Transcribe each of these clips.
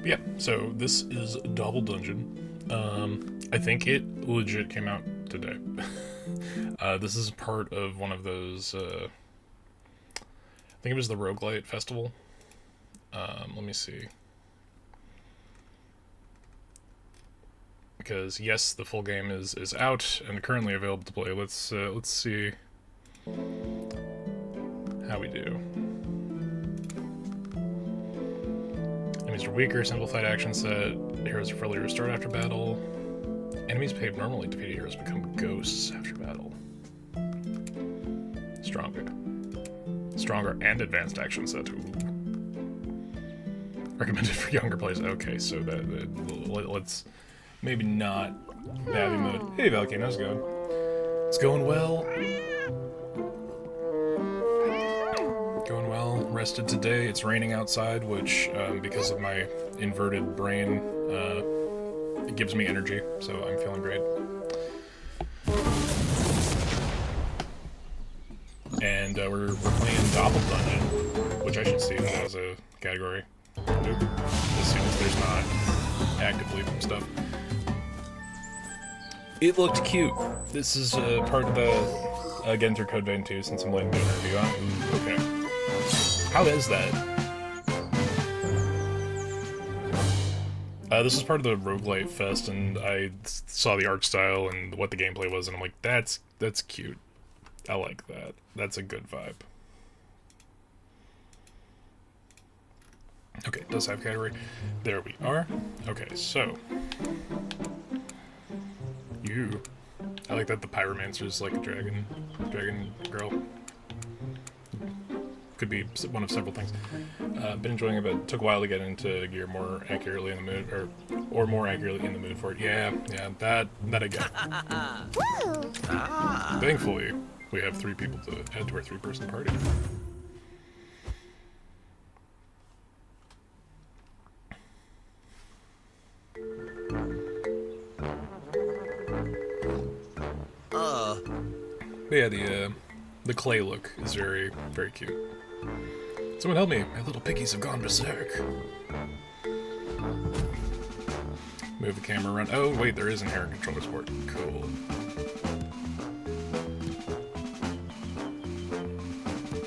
Yeah, so this is Dobble Dungeon. I think it legit came out today. This is part of one of those, I think it was the Roguelite Festival. Let me see. Because yes, the full game is out and currently available to play. Let's see how we do. Enemies are weaker, simplified action set. Heroes are fully restored after battle. Enemies behaved normally, defeated heroes become ghosts after battle. Stronger and advanced action set. Ooh. Recommended for younger players. Okay, so let's maybe not Babby mode. Hey Valkyne, how's it going? It's going well. Going well. Rested today. It's raining outside, which, because of my inverted brain, it gives me energy, so I'm feeling great. And we're playing Dobble Dungeon, which I should see as a category. Nope. As soon as there's not actively stuff. It looked cute. This is part of the again through Code Vein 2 since I'm letting do an interview on. Ooh, okay. How is that? This is part of the Roguelite Fest, and I saw the art style and what the gameplay was, and I'm like, that's cute. I like that. That's a good vibe. Okay, it does have category. There we are. Okay, so I like that the pyromancer is like a dragon girl. Could be one of several things. Been enjoying it, but it took a while to get into gear more accurately in the mood, or more accurately in the mood for it. Yeah, that I get. Thankfully, we have 3 people to add to our 3-person party. But yeah, the clay look is very, very cute. Someone help me! My little piggies have gone berserk. Move the camera around. Oh wait, there is an air controller support. Cool.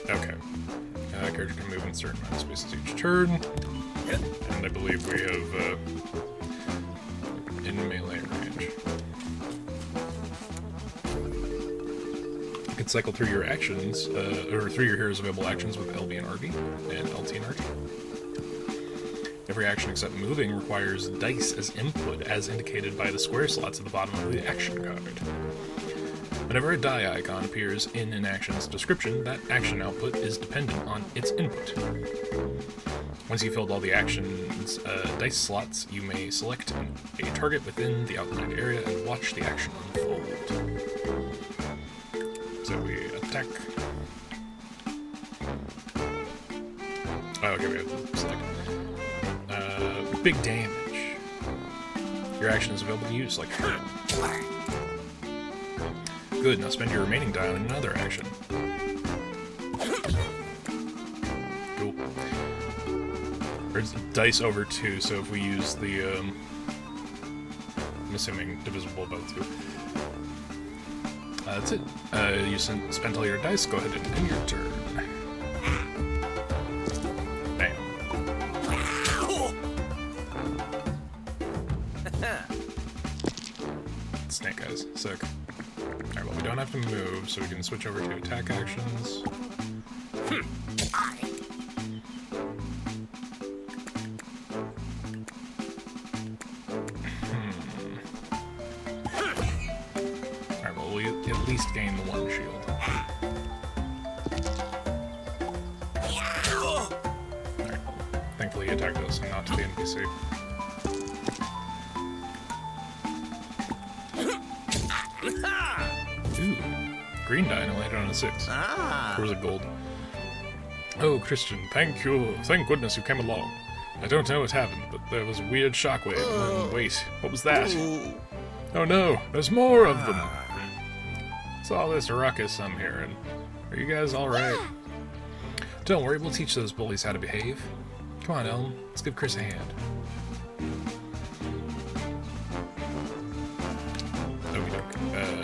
Okay. Character can move in certain amount of spaces each turn. And I believe we have in melee range. You can cycle through your actions, or through your hero's available actions with LB and RB, and LT and RT. Every action except moving requires dice as input, as indicated by the square slots at the bottom of the action card. Whenever a die icon appears in an action's description, that action output is dependent on its input. Once you've filled all the action's dice slots, you may select a target within the outlined area and watch the action unfold. So we attack. Oh, okay, we have to select. Big damage. Your action is available to use, like hurt. Good, now spend your remaining die on another action. Cool. There's dice over 2, so if we use the, I'm assuming divisible by 2. That's it. You spent all your dice, go ahead and end your turn. Bam. Snake eyes. Sick. Alright, well, we don't have to move, so we can switch over to attack actions. Alright, well, we at least gain the 1 shield. Alright, thankfully he attacked us and not to the NPC. Ooh, green die and I landed on a 6. Or was it gold? Oh, Christian, thank you. Thank goodness you came along. I don't know what happened, but there was a weird shockwave, and then, wait, what was that? Oh no, there's more of them! It's all this ruckus I'm hearing. Are you guys alright? Don't worry, we'll teach those bullies how to behave. Come on, Elm, let's give Chris a hand.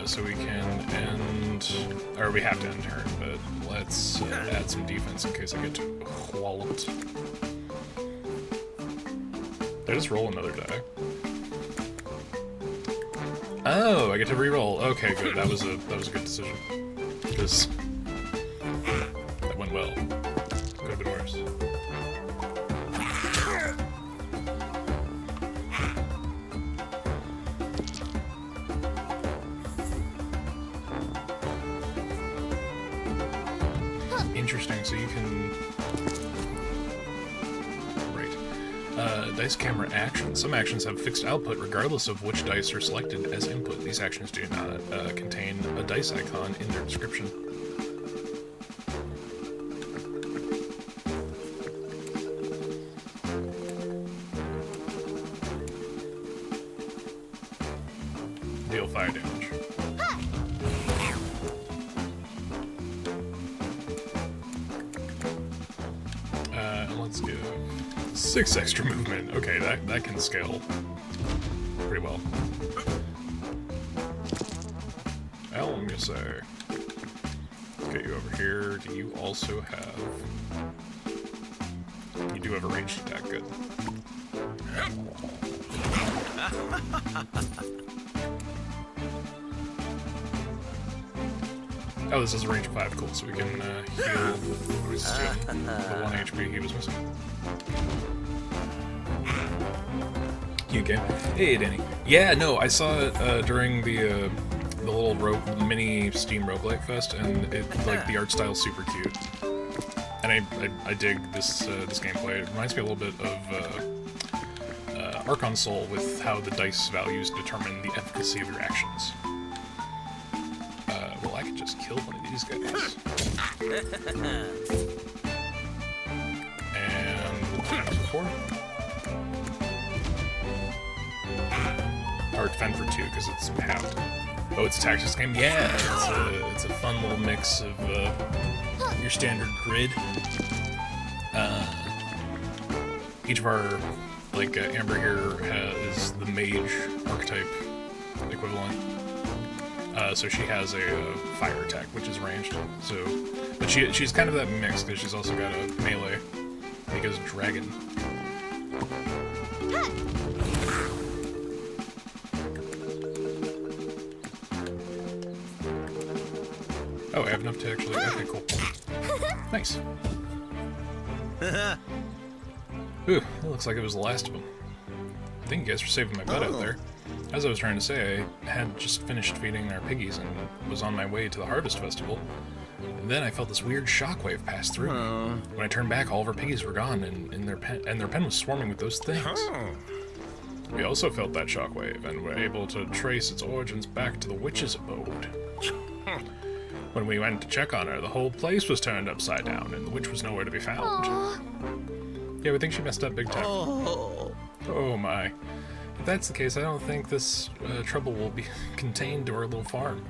So we can end, or we have to end turn, but let's add some defense in case I get walloped. Did I just roll another die? Oh, I get to reroll. Okay, good. That was a good decision. Because that went well. Could have been worse. Interesting. So you can. Dice camera actions. Some actions have fixed output regardless of which dice are selected as input. These actions do not contain a dice icon in their description. Deal fire damage. Let's go. 6 extra movement. Okay, that can scale pretty well. Well, I'm gonna say, let's get you over here. Do you also have? You do have a ranged attack. Good. Oh, this is a range of 5. Cool. So we can heal the 1 HP he was missing. Cute game. Hey, Danny. Yeah, no, I saw it during the little mini Steam Roguelike Fest, and like the art style's super cute. And I dig this gameplay. It reminds me a little bit of Archon Soul with how the dice values determine the efficacy of your actions. Well, I could just kill one of these guys. And we'll defend for 4. Or defend for 2 because it's halved. Oh, it's a tactics game? Yeah, it's a fun little mix of your standard grid. Each of our, like, Amber here is the mage archetype equivalent. So she has a fire attack, which is ranged. So, but she's kind of that mix because she's also got a melee because dragon. Oh, I have enough to actually. Okay, cool. Nice. Ooh, it looks like it was the last of them. I think you guys were saving my butt out there. As I was trying to say, I had just finished feeding our piggies and was on my way to the Harvest Festival. And then I felt this weird shockwave pass through me. When I turned back, all of our piggies were gone, and their pen was swarming with those things. We also felt that shockwave, and were able to trace its origins back to the witch's abode. When we went to check on her, the whole place was turned upside down, and the witch was nowhere to be found. Yeah, we think she messed up big time. Oh my. If that's the case, I don't think this trouble will be contained to our little farm.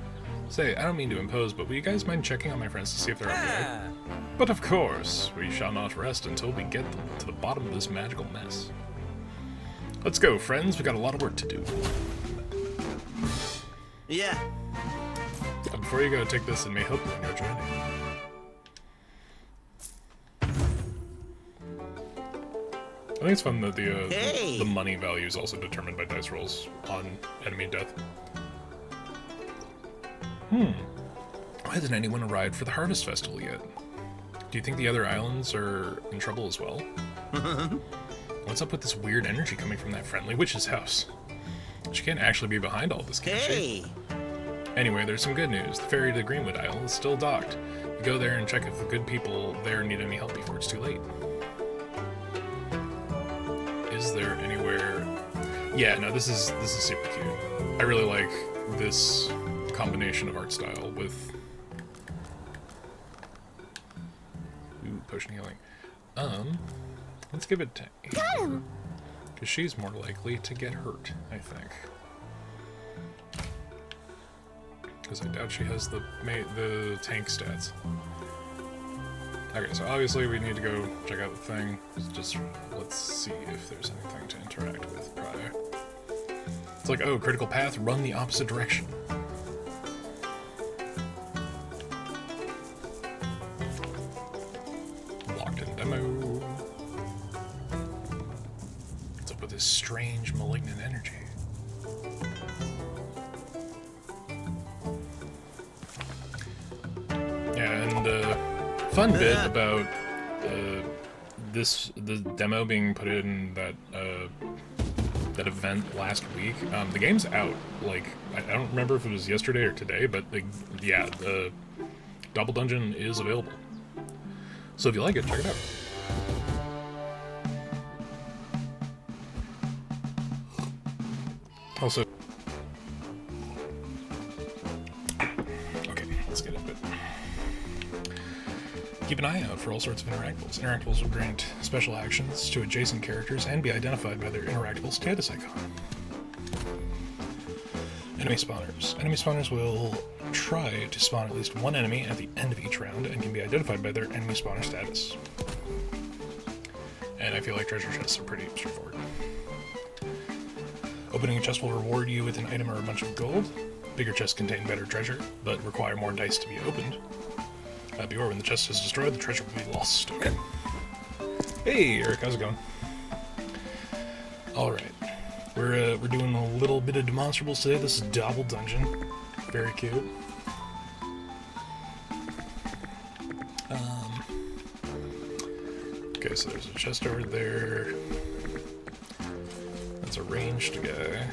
Say, I don't mean to impose, but will you guys mind checking on my friends to see if they're okay? But of course, we shall not rest until we get to the bottom of this magical mess. Let's go, friends. We got a lot of work to do. Yeah. But before you go, take this and may help you on your journey. I think it's fun that the money value is also determined by dice rolls on enemy death. Why hasn't anyone arrived for the Harvest Festival yet? Do you think the other islands are in trouble as well? What's up with this weird energy coming from that friendly witch's house? She can't actually be behind all this, can she? Anyway, there's some good news. The ferry to Greenwood Isle is still docked. You go there and check if the good people there need any help before it's too late. Is there anywhere... Yeah, no, this is super cute. I really like this combination of art style with... Ooh, potion healing. Let's give it to Amy. Because she's more likely to get hurt, I think. Because I doubt she has the tank stats. Okay, so obviously we need to go check out the thing. Just let's see if there's anything to interact with prior. It's like, oh, critical path, run the opposite direction. up with his strange, malignant energy. Yeah, and fun bit about the demo being put in that that event last week. The game's out. Like, I don't remember if it was yesterday or today, but yeah, the Dobble dungeon is available. So if you like it, check it out. Also, okay, let's get into it. Keep an eye out for all sorts of interactables. Interactables will grant special actions to adjacent characters and be identified by their interactable status icon. Enemy spawners. Enemy spawners will try to spawn at least one enemy at the end of each round and can be identified by their enemy spawner status. And I feel like treasure chests are pretty straightforward. Opening a chest will reward you with an item or a bunch of gold. Bigger chests contain better treasure, but require more dice to be opened. Beware, when the chest is destroyed, the treasure will be lost. Okay. Hey, Eric, how's it going? Alright. We're doing a little bit of Demonstrables today. This is Dobble Dungeon. Very cute. Okay, so there's a chest over there. That's a ranged guy.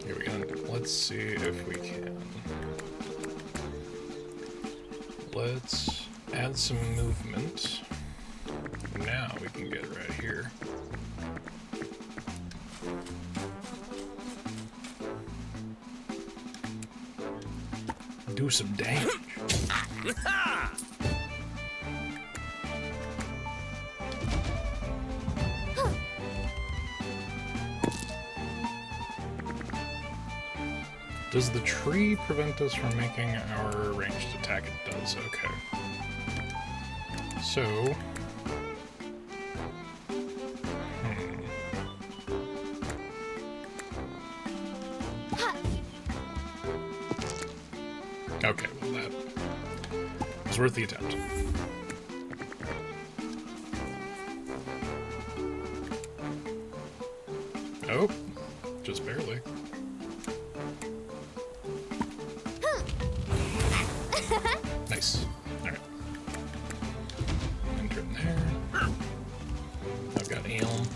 Here we go. Let's see if we can. Let's add some movement. Now we can get right here. Do some damage. Does the tree prevent us from making our ranged attack? It does, okay. So... Okay, well that was worth the attempt. Oh, just barely. Nice. Alright. Enter in there. I've got Elm.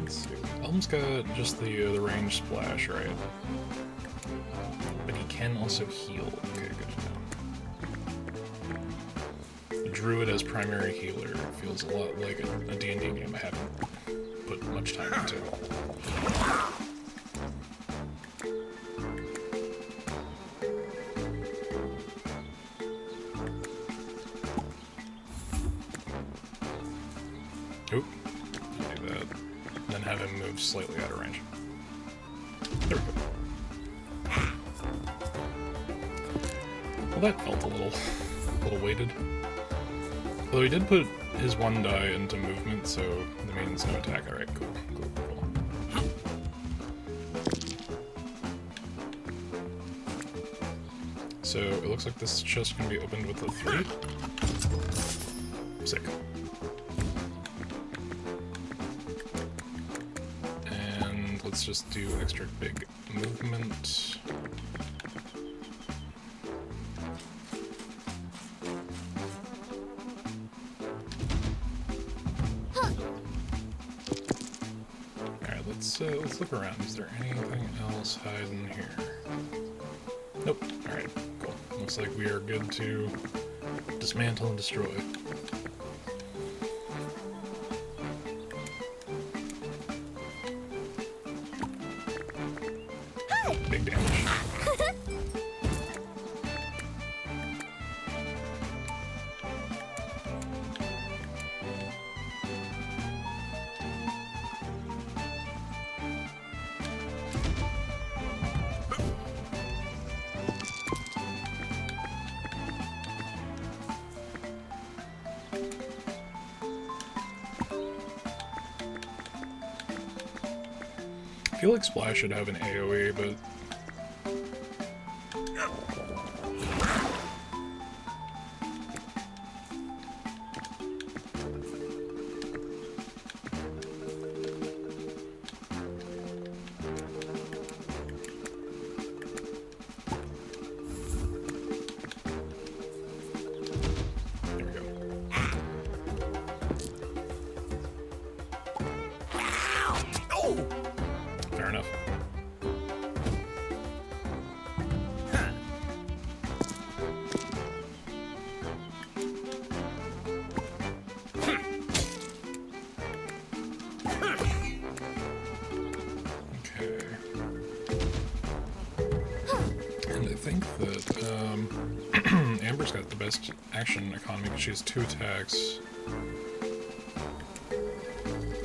Let's see. Elm's got just the range splash, right? But he can also heal. Okay, good to know. The Druid as primary healer feels a lot like a D&D game I haven't put much time into. Oop. Do that. Then have him move slightly out of range. There we go. Well, that felt a little weighted. Although he did put his one die into movement, so that means no attack. Alright, cool. So it looks like this chest can be opened with a 3. Sick. And let's just do extra big movement. Let's look around. Is there anything else hiding here? Nope. Alright, cool. Looks like we are good to dismantle and destroy. Big damage. I feel like Splash should have an AoE, but... highest action economy because she has 2 attacks.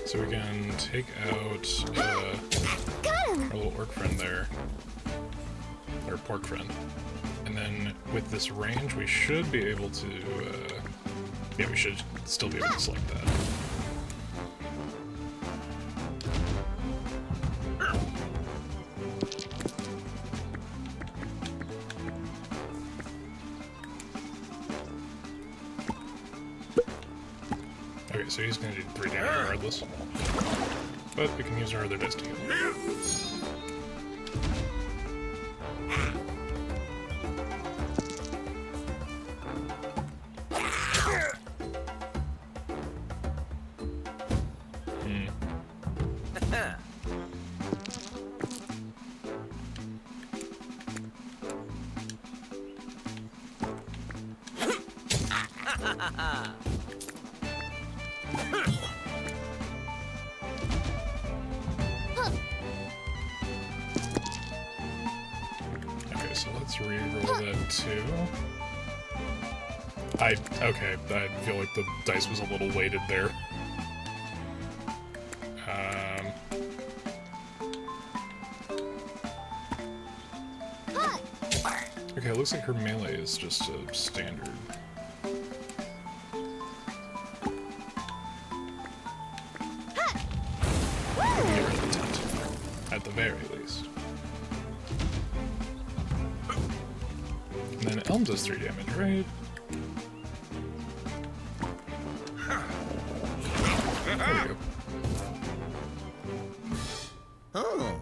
So we can take out our little orc friend there. Or pork friend. And then with this range, we should be able to... yeah, we should still be able to select that. Okay, so he's gonna do 3 damage regardless. But we can use our other dice to heal. Okay, so let's re-roll that too. Okay, I feel like the dice was a little weighted there. Okay, it looks like her melee is just a standard. At the very least. And then Elm does 3 damage, right? There we go. Oh.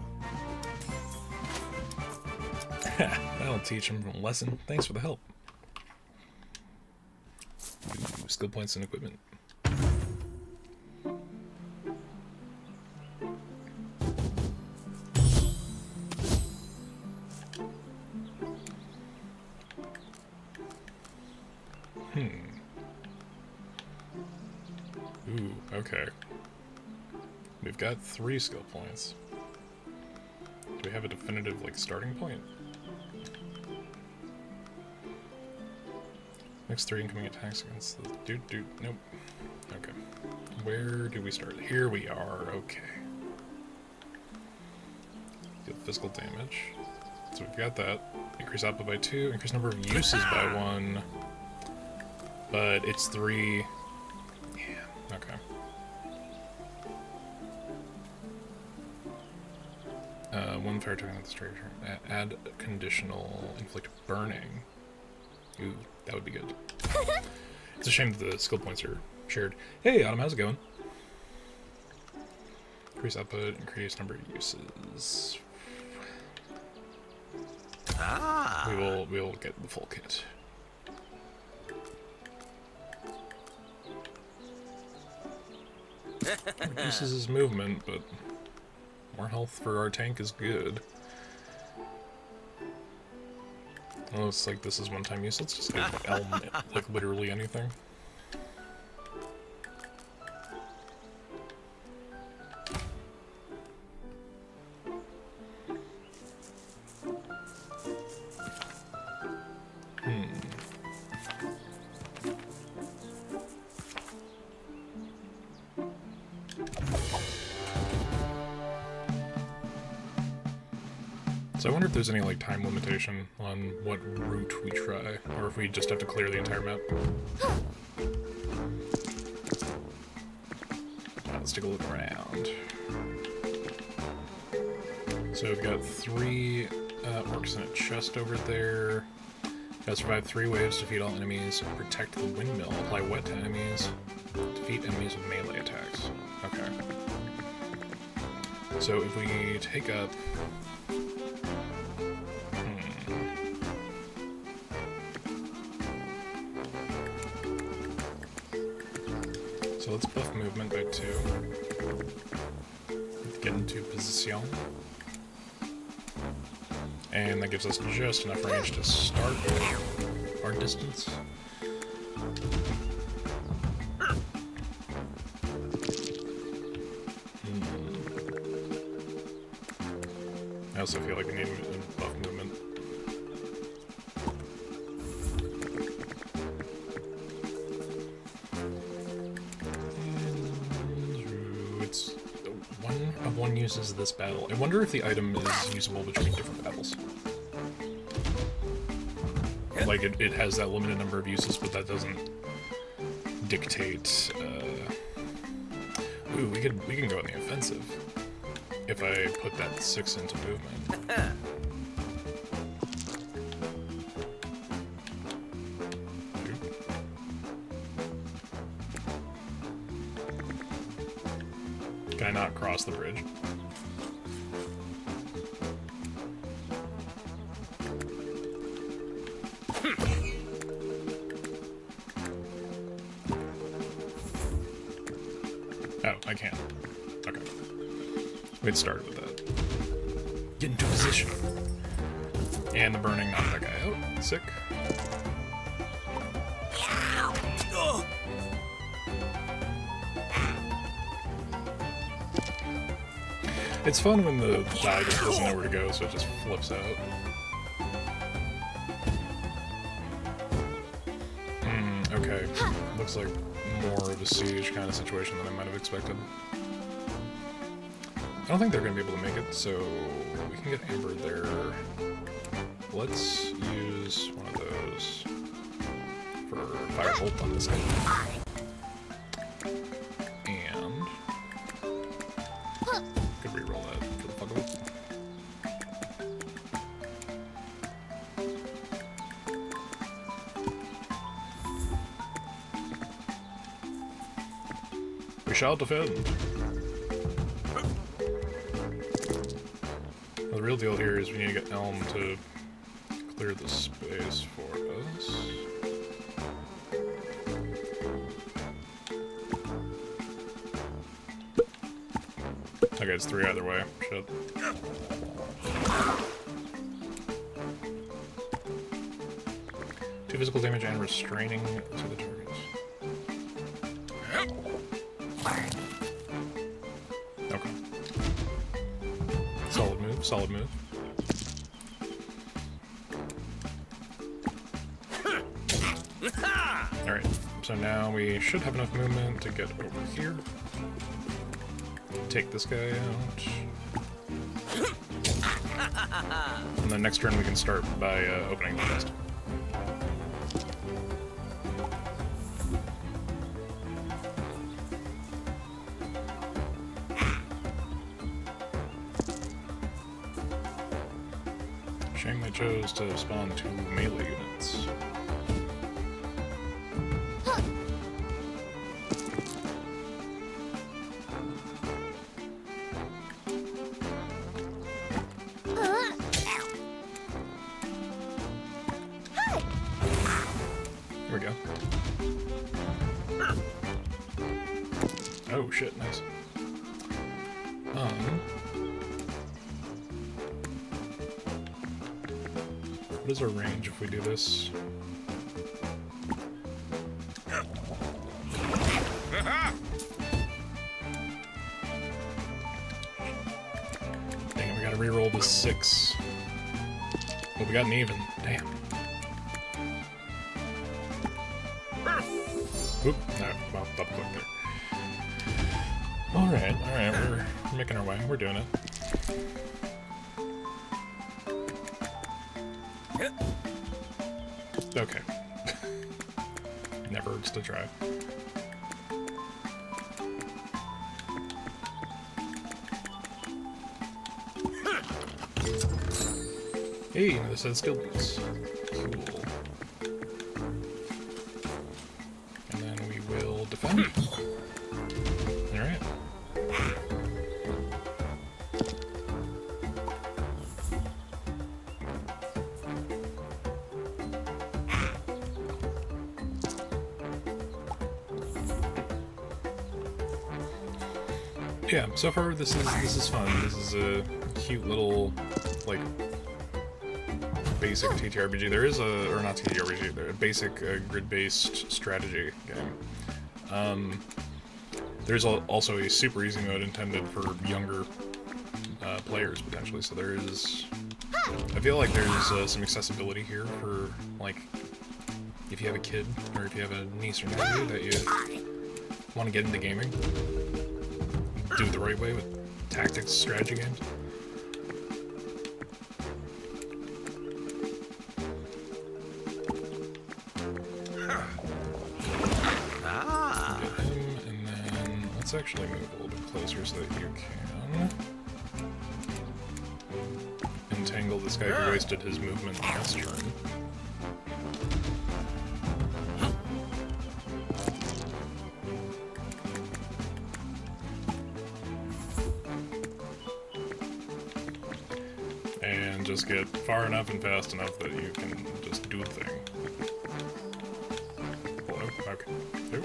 That'll teach him a lesson. Thanks for the help. Ooh, skill points and equipment. Ooh, okay. We've got 3 skill points. Do we have a definitive, like, starting point? Next 3 incoming attacks against the dude. Nope. Okay. Where do we start? Here we are. Okay. Deal physical damage. So we've got that. Increase output by 2. Increase number of uses by 1. But it's 3. Yeah. Okay. One fire token at the stranger. Add conditional inflict burning. Ooh, that would be good. It's a shame that the skill points are shared. Hey, Autumn, how's it going? Increase output, increase number of uses. Ah. We will get the full kit. Reduces his movement, but more health for our tank is good. Oh, it's like this is one-time use. Let's just give Elm like literally anything. So I wonder if there's any like time limitation on what route we try, or if we just have to clear the entire map. Let's take a look around. So we've got 3 orcs in a chest over there. Gotta survive 3 waves, defeat all enemies, protect the windmill, apply wet to enemies, defeat enemies with melee attacks. Okay. So if we take up... So let's buff movement by 2. Get into position. And that gives us just enough range to start our distance. I also feel like we need buff movement. one uses this battle. I wonder if the item is usable between different battles. Like, it has that limited number of uses, but that doesn't dictate... Ooh, we can go on the offensive if I put that 6 into movement. Can I not cross the bridge? Oh, I can't. Okay. We'd started with that. Get into position. And the burning knocked that guy out. Sick. It's fun when the die just doesn't know where to go, so it just flips out. Okay. Looks like more of a siege kind of situation than I might have expected. I don't think they're going to be able to make it, so we can get Amber there. Let's use one of those for Firebolt on this guy. And could reroll that for the fuck of it. We shall defend. The real deal here is we need to get Elm to clear the space for us. Okay, it's 3 either way. Shit. Two physical damage and restraining to the targets. Okay. Solid move, solid move. Alright, so now we should have enough movement to get over here. Take this guy out. And then next turn we can start by opening the chest. Shame they chose to spawn 2 melee units. Here we go. Oh shit, nice. What is our range if we do this? Dang it, we gotta reroll the 6. Well, we got an even. Damn. Oop, no, well, double click there. Alright, we're making our way. We're doing it. Okay. Never hurts to try. Hey, this has skill boots. Cool. And then we will defend. Alright. Yeah, so far this is fun. This is a cute little, like, basic TTRPG. There is or not TTRPG, there a basic grid-based strategy game. There's also a super easy mode intended for younger players potentially. So there is, I feel like there's some accessibility here for, like, if you have a kid or if you have a niece or nephew that you want to get into gaming. Do it the right way with tactics strategy games. Get him, and then let's actually move a little bit closer so that you can entangle this guy who wasted his movement last turn. And just get far enough and fast enough that you can just do the thing. Hello? Okay. There.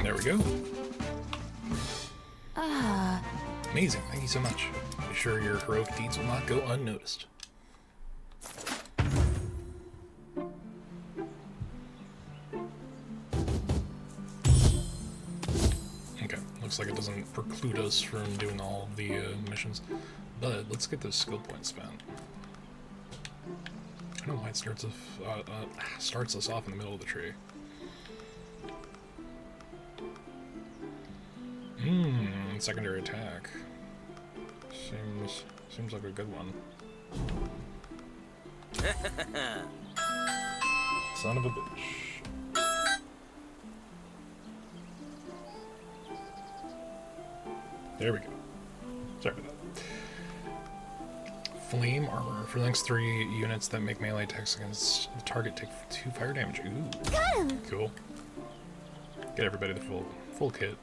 There we go. Amazing, thank you so much. Be sure your heroic deeds will not go unnoticed. Okay, looks like it doesn't preclude us from doing all of the missions, but let's get those skill points spent. I don't know why it starts us off in the middle of the tree. Secondary attack. Seems like a good one. Son of a bitch. There we go. Sorry about that. Flame armor. For the next 3 units that make melee attacks against the target, take 2 fire damage. Ooh. Cool. Get everybody the full kit.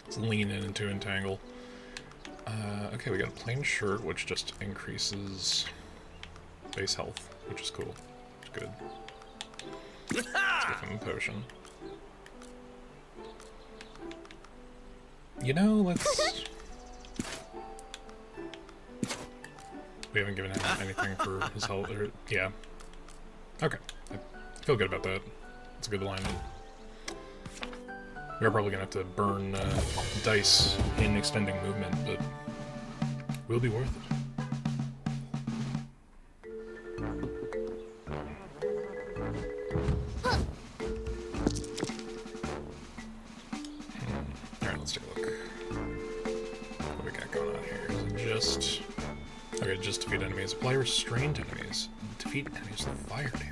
Let's lean in into entangle. Okay, we got a plain shirt, which just increases base health, which is cool. It's good. Let's give him a potion. You know, let's... We haven't given him anything for his health, or, yeah. Okay, I feel good about that. It's a good alignment. We're probably gonna have to burn dice in extending movement, but will be worth it. Alright, let's take a look. What we got going on here? Is it just... Okay, just defeat enemies. Apply restraint to enemies. Defeat enemies with fire damage.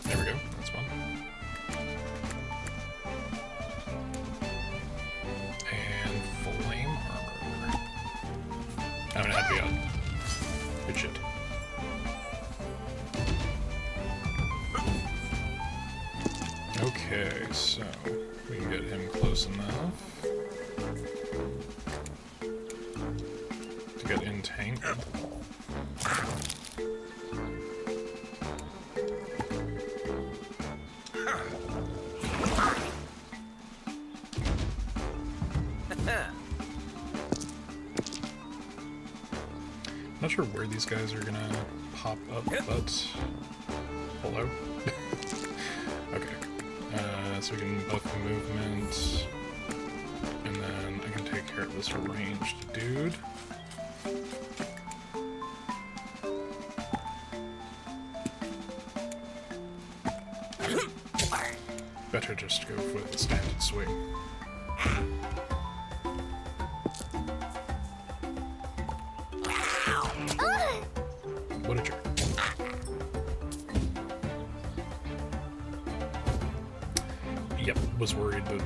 There we go. That's fun. And flame armor. I'm gonna have to be out. Good shit. Okay, so we can get him close enough to get entangled. Not sure where these guys are gonna pop up, but hello. Okay. So we can buff movement, and then I can take care of this ranged dude. Better just go for the standard swing. What a jerk. Yep, was worried that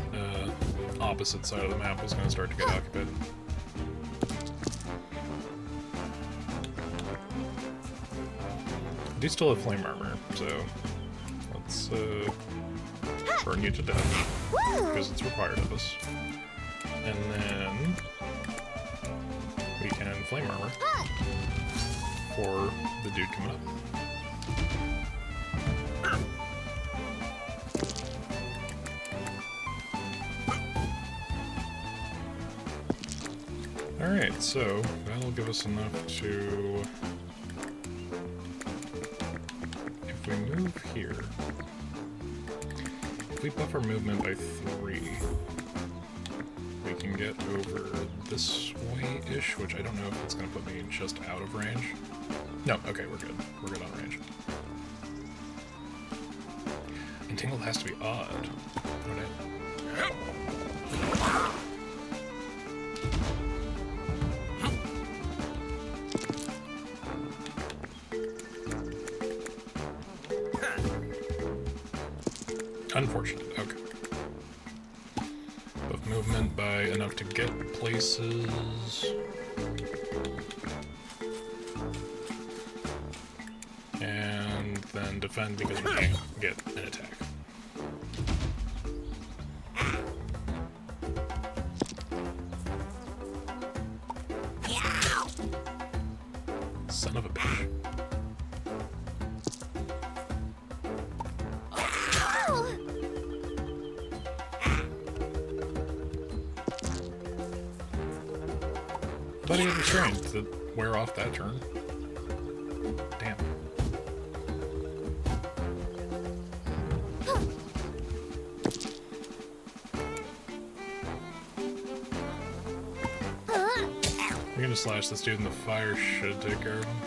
opposite side of the map was going to start to get occupied. I do still have flame armor, so let's burn you to death, because it's required of us. And then we can flame armor for the dude coming up. Alright, so that'll give us enough to... If we move here... If we buff our movement by 3, we can get over this way-ish, which I don't know if it's going to put me just out of range. No, okay, we're good. We're good on range. Entangled has to be odd. Unfortunate, okay. Buff movement by enough to get places. And then defend because we can't get an attack. Son of a bitch. I thought he had restraint to wear off that turn. Damn. We're gonna slash this dude and the fire should take care of him.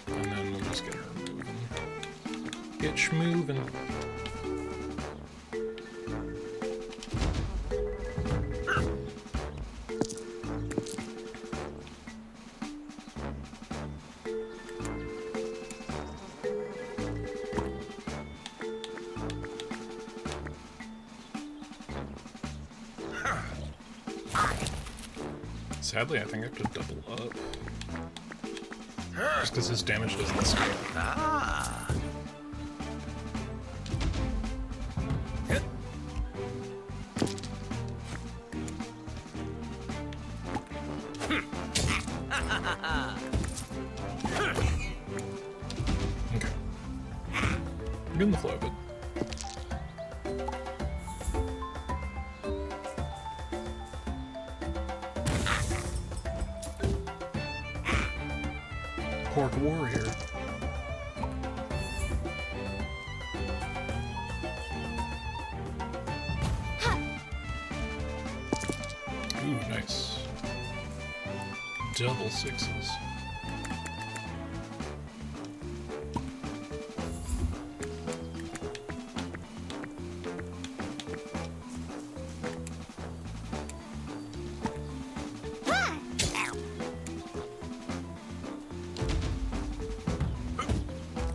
And then we'll just get her moving. Get moving. Sadly, I think I have to double up. Just because his damage doesn't scale. Ah. Okay. We're getting the flow of it. Pork warrior. Ooh, nice. Double 6s.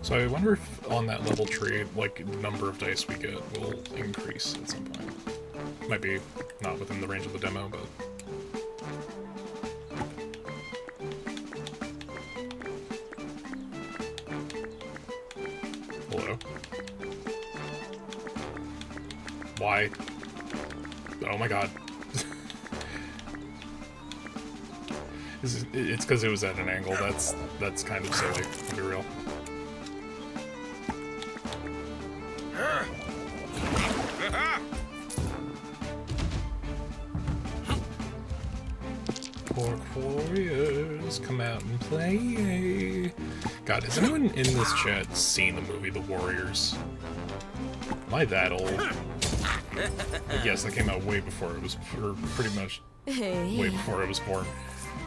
So I wonder if on that level tree, like, the number of dice we get will increase at some point. Might be not within the range of the demo, but... Hello? Why? Oh my god. It's because it was at an angle. That's kind of silly, to be real. Pork warriors, come out and play. God, has anyone in this chat seen the movie The Warriors? Am I that old? But yes, that came out way before it was, or pretty much way before I was born.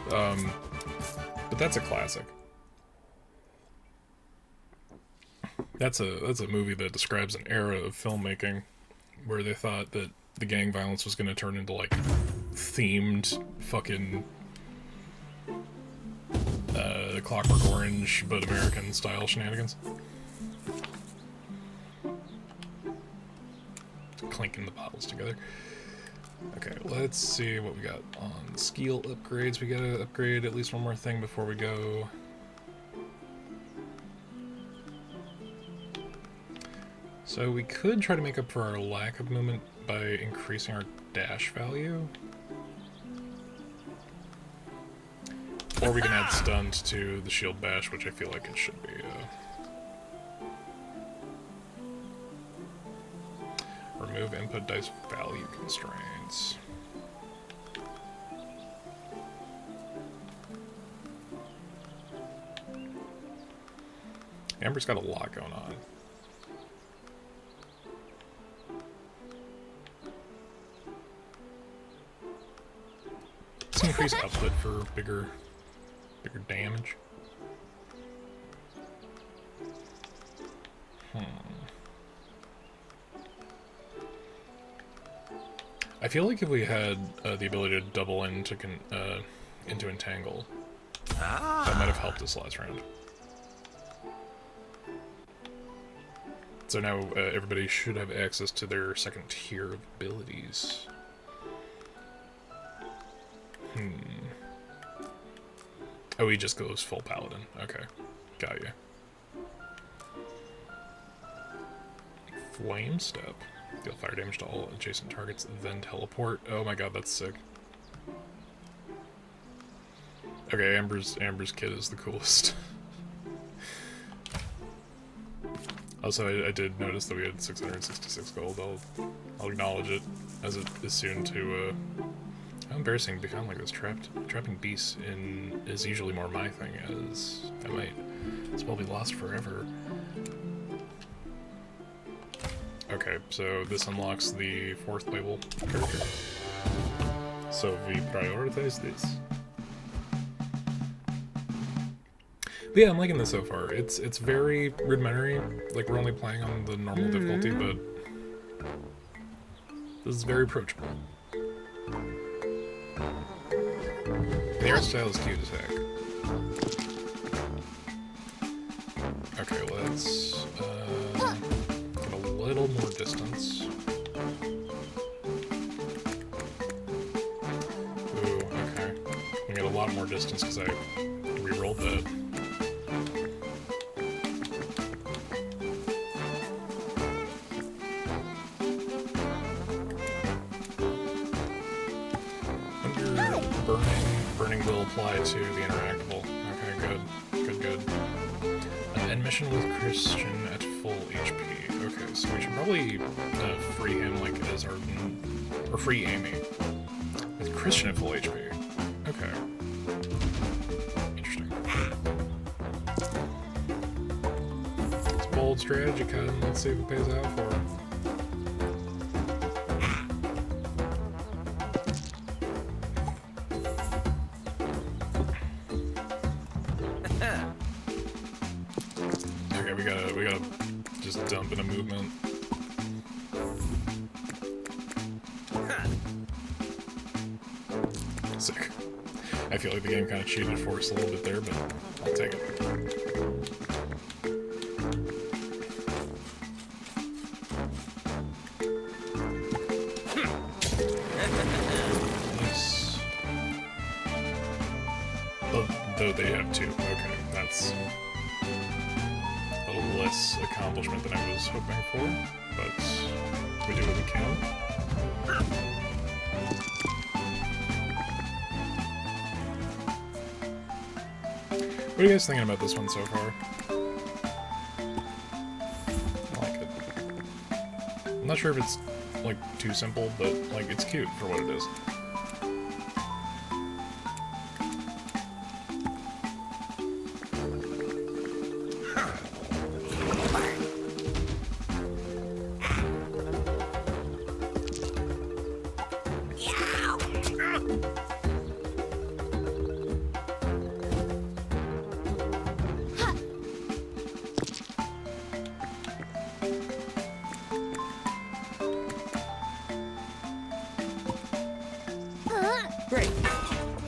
But that's a classic. That's a movie that describes an era of filmmaking where they thought that the gang violence was going to turn into, like, themed fucking Clockwork Orange, but American-style shenanigans. Clinking the bottles together. Okay, let's see what we got on skill upgrades. We gotta upgrade at least one more thing before we go. So we could try to make up for our lack of movement by increasing our dash value. Or we can add stuns to the shield bash, which I feel like it should be. Remove input dice value constraints. Amber's got a lot going on. Let's increase output for bigger damage. I feel like if we had the ability to double into entangle, that might have helped us last round. So now everybody should have access to their second tier of abilities. Oh, he just goes full paladin. Okay, got you. Flame step. Deal fire damage to all adjacent targets, then teleport. Oh my god, that's sick. Okay, Amber's kit is the coolest. Also, I did notice that we had 666 gold. I'll acknowledge it, as it is soon to, how embarrassing to be found like this. Trapping beasts is usually more my thing, as I might as well be lost forever. Okay, so this unlocks the 4th playable character. So we prioritize this. But yeah, I'm liking this so far. It's very rudimentary, like we're only playing on the normal difficulty, but this is very approachable. The art style is cute as heck. Okay, let's get a little more distance. Ooh, okay. We get a lot more distance because I re-rolled that. Burning will apply to the interactable. Okay, good. End mission with Christian at full HP. Okay, so we should probably free him like as our... or free Amy. With Christian at full HP. Okay. Interesting. It's a bold strategy, cut. Let's see if it pays out for him. We gotta just dump in a movement. Sick. I feel like the game kind of cheated for us a little bit there, but I'll take it. Nice. Though they have 2. Okay, that's less accomplishment than I was hoping for, but we do what we can. What are you guys thinking about this one so far? I like it. I'm not sure if it's like too simple, but like it's cute for what it is.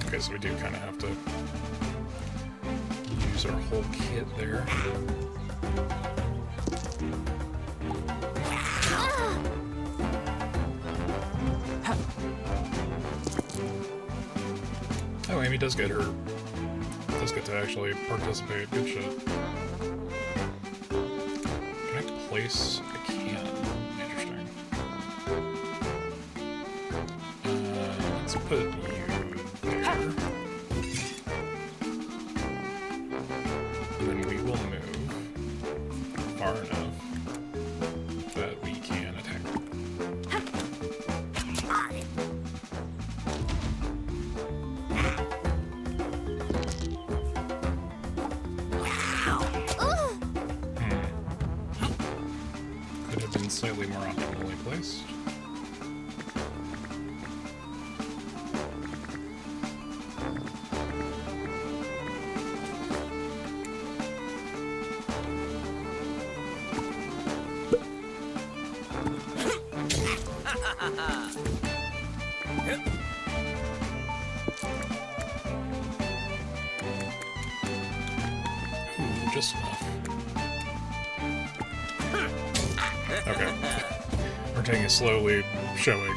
Okay, so we do kind of have to use our whole kit there. Oh, Amy does get to actually participate. Good shit. Can I place? I can. put you there. And then we will move far enough that we can attack. Could have been slightly more optimally placed. Ooh, just enough. Okay. We're taking it slowly, showing.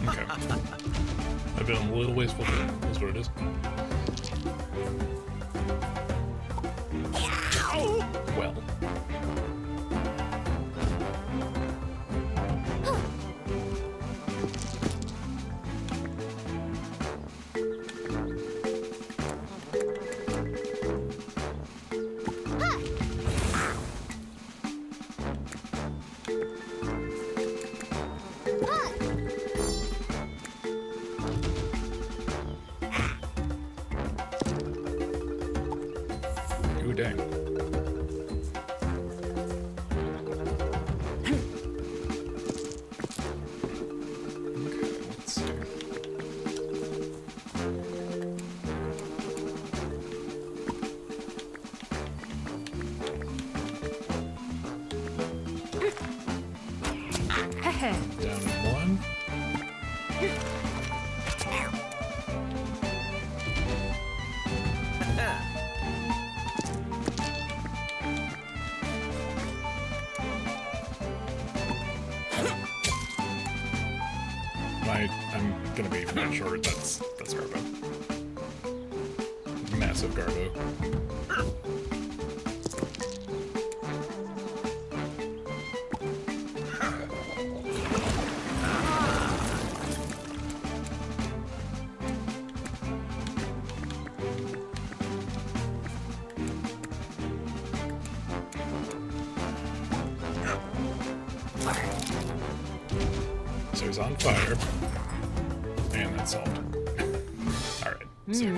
Okay. I've been a little wasteful, but that's what it is. Well. Ooh, dang. Let's see. Down one. I'm gonna be not short. That's Garbo. Massive Garbo. So he's on fire. And that's solved. Alright, sick.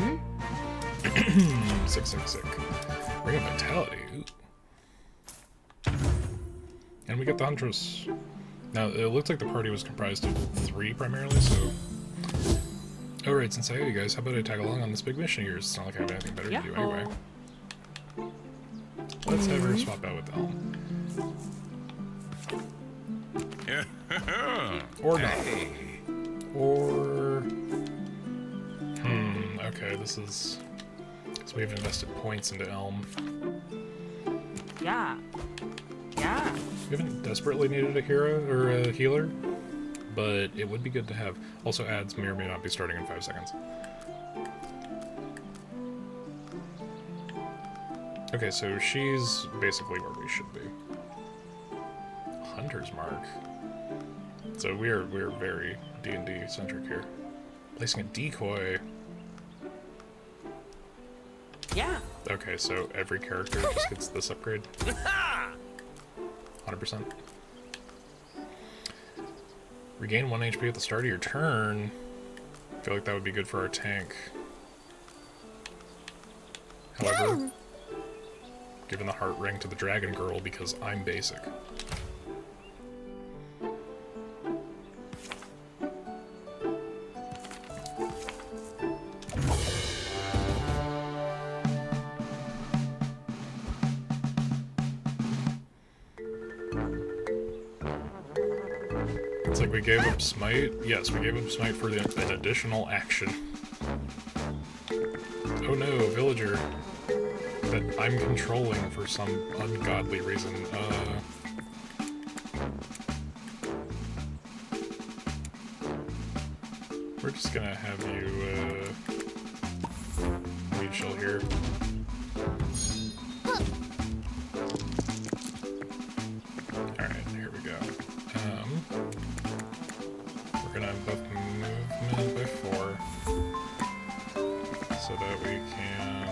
Sick. Ring of Vitality. Ooh. And we get the Huntress. Now, it looks like the party was comprised of 3 primarily, so... Alright, since I have you guys, how about I tag along on this big mission of yours? It's not like I have anything better to do anyway. Let's have her swap out with Elm. Or not. Or... okay, this is... So we've invested points into Elm. Yeah. We haven't desperately needed a hero, or a healer, but it would be good to have. Also, ads may or may not be starting in 5 seconds. Okay, so she's basically where we should be. Hunter's Mark. So we're very D&D centric here. Placing a decoy. Yeah. Okay, so every character just gets this upgrade. 100%. Regain 1 HP at the start of your turn. I feel like that would be good for our tank. However, giving the heart ring to the dragon girl because I'm basic. It's like we gave up Smite. Yes, we gave up Smite for an additional action. Oh no, a villager that I'm controlling for some ungodly reason. Just gonna have you, be chill here. Alright, here we go. We're gonna have both movement by 4, so that we can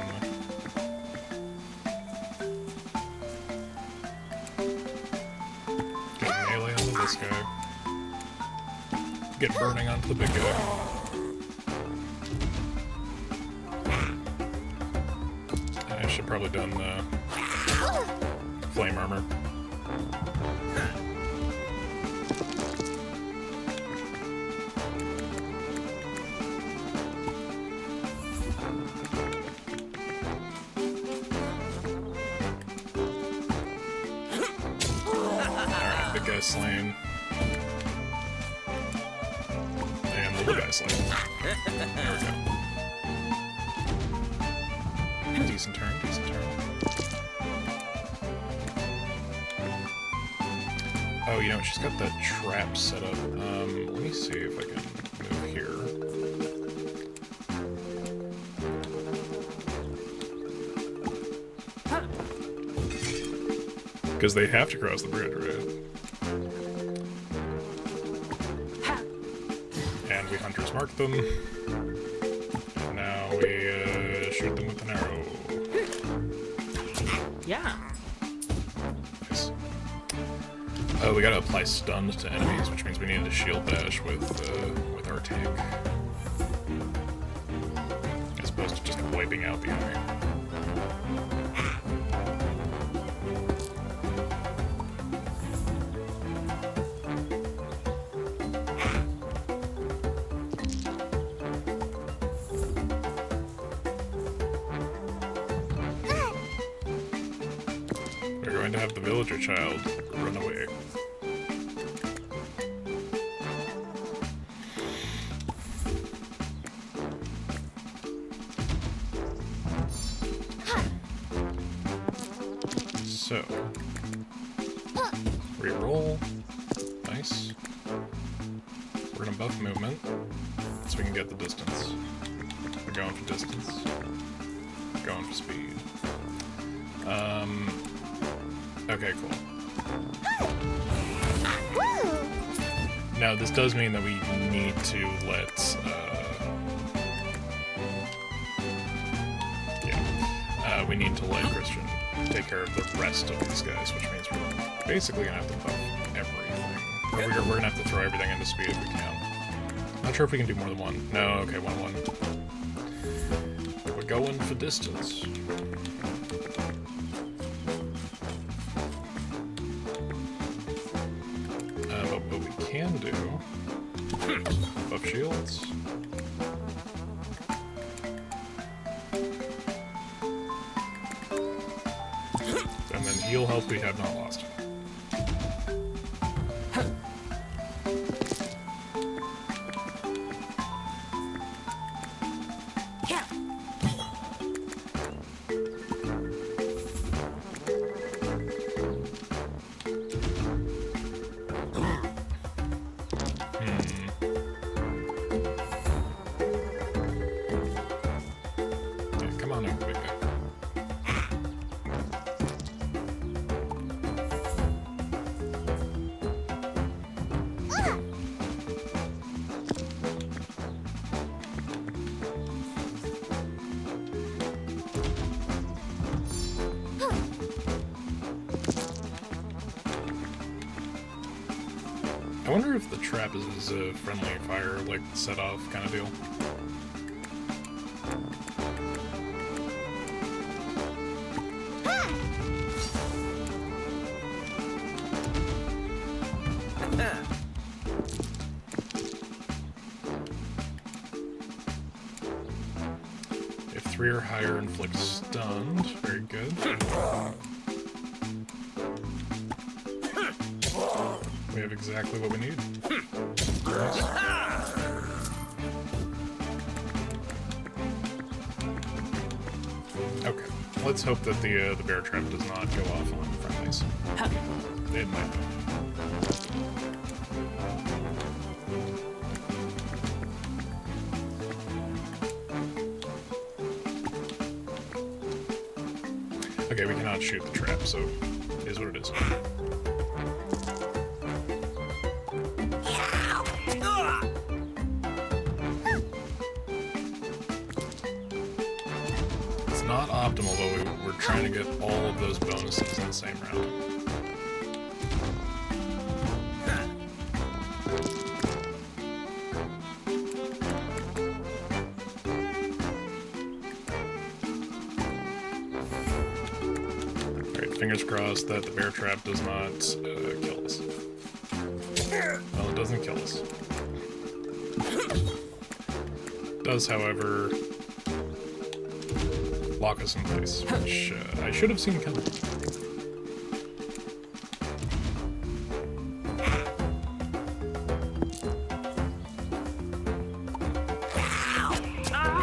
get melee onto this guy. Get burning onto the big guy. I should probably done the flame armor. Alright, big guy slain. And the little guy slain. There we go. Decent turn, decent turn. Oh, you know, she's got that trap set up. Let me see if I can move here. Because they have to cross the bridge, right? And we hunters mark them. And now we shoot them with an arrow. Yeah. Nice. Oh, we gotta apply stun to enemies, which means we need to shield bash with our tank. As opposed to just wiping out the enemy. We're going to have the villager child run away. So, reroll. Nice. We're gonna buff movement so we can get the distance. We're going for distance. Going for speed. Okay, cool. Now, this does mean that we need to let, we need to let Christian take care of the rest of these guys, which means we're basically gonna have to buff everything. We're gonna have to throw everything into speed if we can. Not sure if we can do more than one. No, okay, 1-1. We're going for distance. What we can do, buff shields. And then heal health we have not lost. Come on in, big guy. I wonder if the trap is a friendly fire, like, set off kind of deal. If 3 or higher inflicts stunned, very good. We have exactly what we need. Nice. Okay, let's hope that the bear trap does not go off on friendlies. It might though. Okay, we cannot shoot the trap, so it is what it is. It's not optimal, but we're trying to get all of those bonuses in the same round. Fingers crossed that the bear trap does not kill us. Well, it doesn't kill us. It does, however, lock us in place, which I should have seen coming.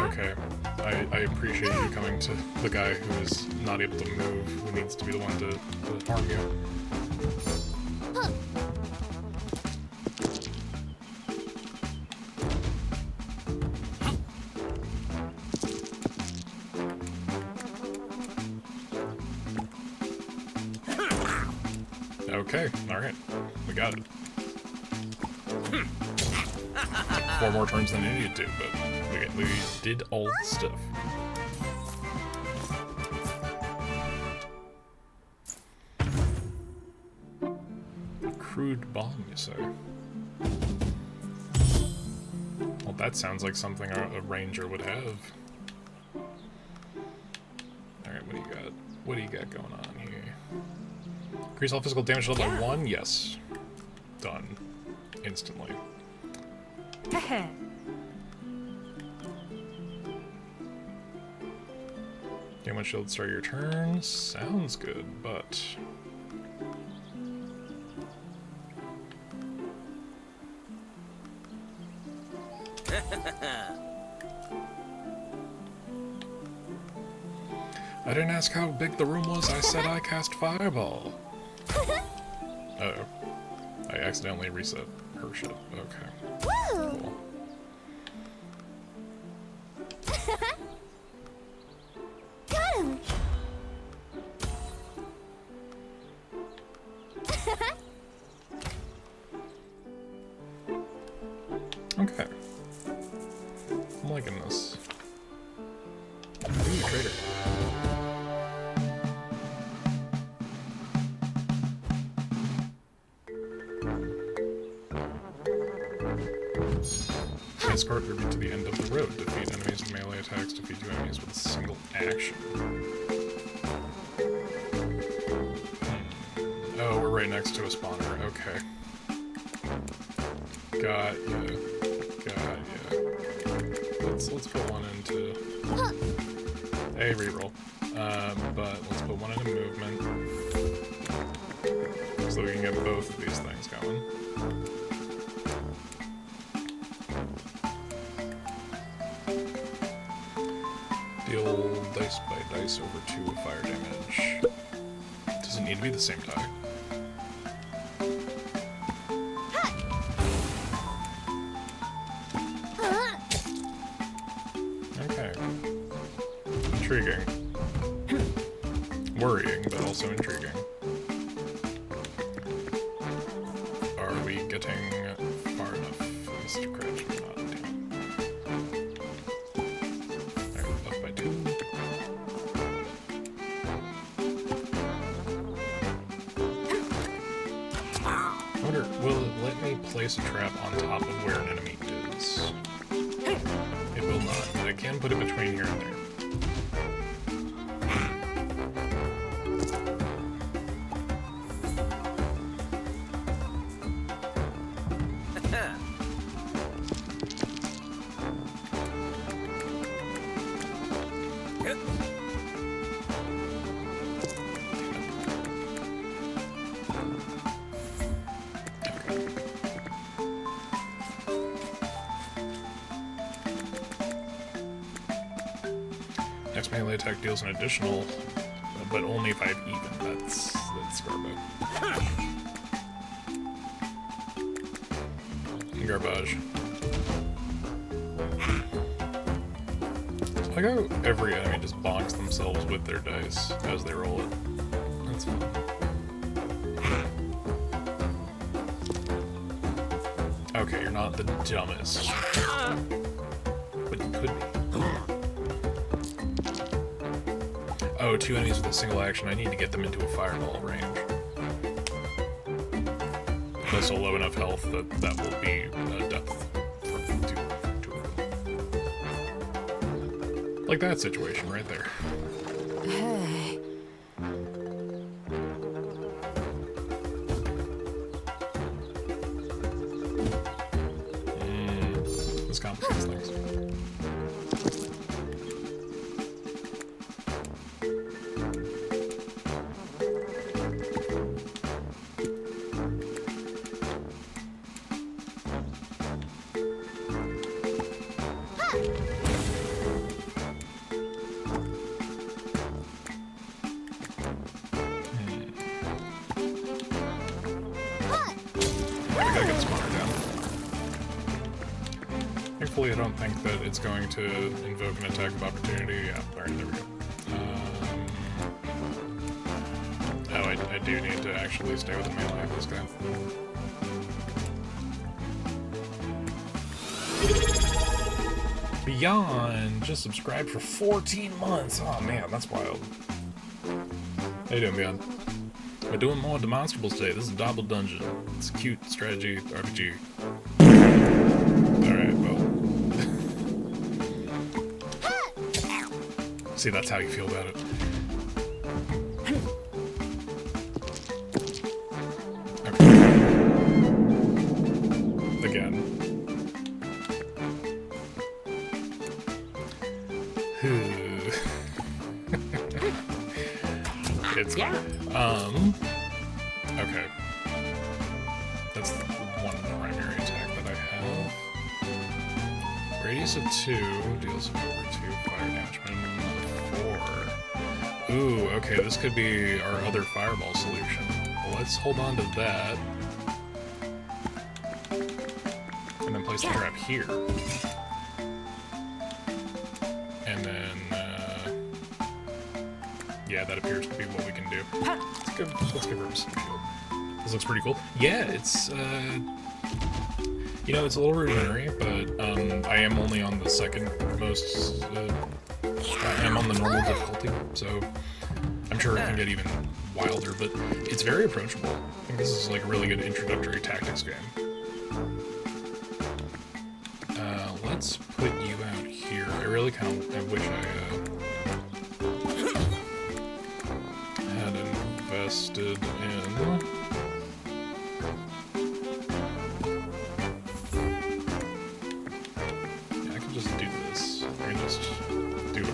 Okay. I appreciate you coming to the guy who is not able to move, who needs to be the one to harm you. Okay, alright. We got it. 4 more turns than I needed to, but we did all the stuff. Crude bomb, you say? Well, that sounds like something a ranger would have. Alright, what do you got? What do you got going on here? Increase all physical damage level by 1? Yes. Done. Instantly. Gain 1 shield to start your turn. Sounds good, but... I didn't ask how big the room was, I said I cast Fireball. Uh-oh. I accidentally reset her shit. Okay. Cool. Got him. Okay. I'm liking this. Ooh, traitor. Escort Ruby to the end of the road. Defeat enemies with melee attacks. Defeat 2 enemies with a single action. Oh, we're right next to a spawner. Okay. Got ya. Got ya. Let's put one into a reroll. But let's put one into movement so we can get both of these things going. Deal dice by dice over 2 of fire damage. Does it need to be the same die? Okay. Intriguing. Worrying, but also intriguing. Are we getting far enough, Mr. Cratch? Not, damn. Alright, up by 2. I wonder, will it let me place a trap on top of where an enemy is? It will not, but I can put it between here and there. Next melee attack deals an additional, but only if I have even. That's garbage. Garbage. Like how every enemy just bonks themselves with their dice as they roll it. That's fun. Okay, you're not the dumbest. But you could be. Oh, 2 enemies with a single action. I need to get them into a fireball range. Also low enough health that that will be death for two of them. Like that situation right there. Hey. This complicates things. Thankfully, I don't think that it's going to invoke an attack of opportunity. Yeah, alright, there we go. Oh, I do need to actually stay with the melee of this guy. Beyond just subscribed for 14 months. Oh man, that's wild. How you doing, Beyond? We're doing more Demonstrables today. This is Dobble Dungeon. It's a cute strategy RPG. Alright, well. See, that's how you feel about it. Okay. Again. It's fine. Okay. That's the one primary attack that I have. Radius of 2 deals over 2 fire damage, minimum of 4. Ooh, okay, this could be our other fireball solution. Well, let's hold on to that. And then place the trap here. And then, yeah, that appears to be what we can do. Let's give her a shield. This looks pretty cool. Yeah, it's, you know, it's a little rudimentary, but I am only on the second most, I am on the normal difficulty, so I'm sure it can get even wilder, but it's very approachable. I think this is like a really good introductory tactics game. Let's put you out here. I really kind of, I wish I had invested in...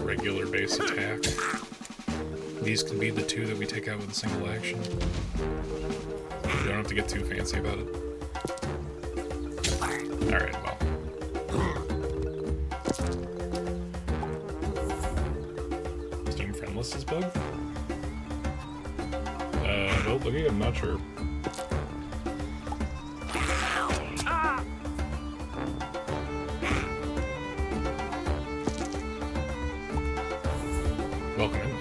regular base attack. These could be the 2 that we take out with a single action. You don't have to get too fancy about it. Alright, well. Steam Friendless is bugged? Well, looking, I'm not sure. Welcome in, though.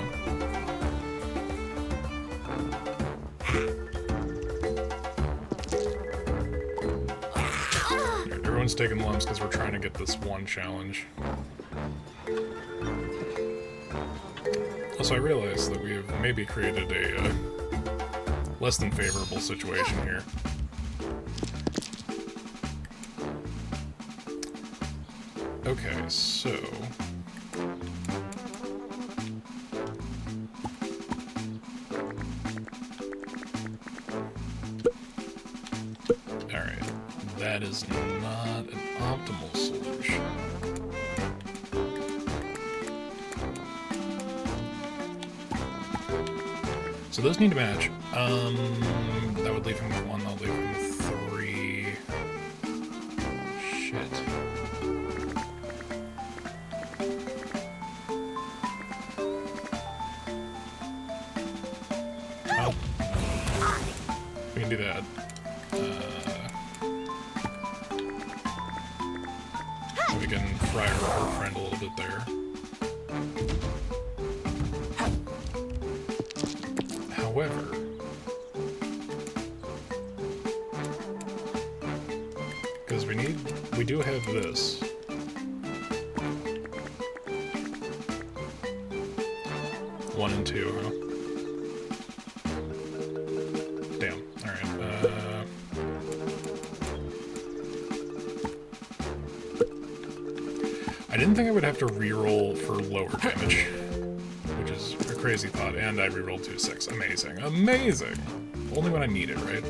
Everyone's taking lumps because we're trying to get this one challenge. Also, I realize that we have maybe created a less than favorable situation here. Okay, so... that is not an optimal solution. So those need to match. That would leave him with 1, that would leave him with 3. Shit. Well, we can do that. We can fry her friend a little bit there. However, because we do have this. One and two, huh? Damn. Alright, I didn't think I would have to reroll for lower damage, which is a crazy thought, and I rerolled 2-6. Amazing. Amazing! Only when I need it, right?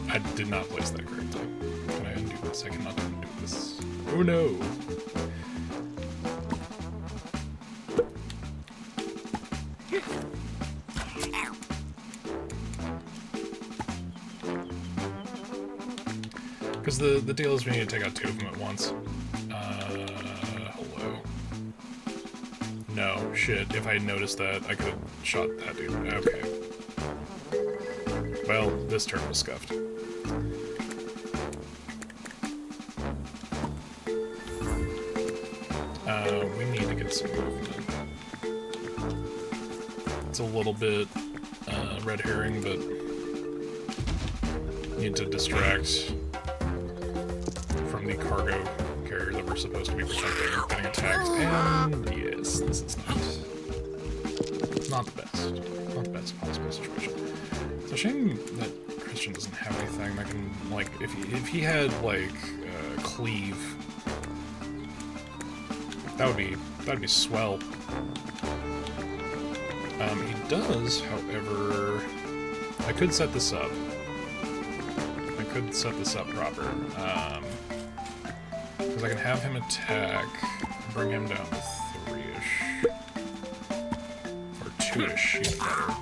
I did not place that correctly. Can I undo this? I cannot undo this. Oh no! Because the deal is we need to take out two of them at once. Hello. No, shit. If I had noticed that, I could have shot that dude. Okay. Well, this turn was scuffed. We need to get some movement. It's a little bit red herring, but need to distract from the cargo carrier that we're supposed to be protecting getting attacked. And yes, this is not the best. Not the best possible situation. It's a shame that Christian doesn't have anything that can, like, if he had, like, cleave, that'd be swell. He does, however, I could set this up. I could set this up proper. Because I can have him attack, bring him down to 3-ish. Or 2-ish, even better.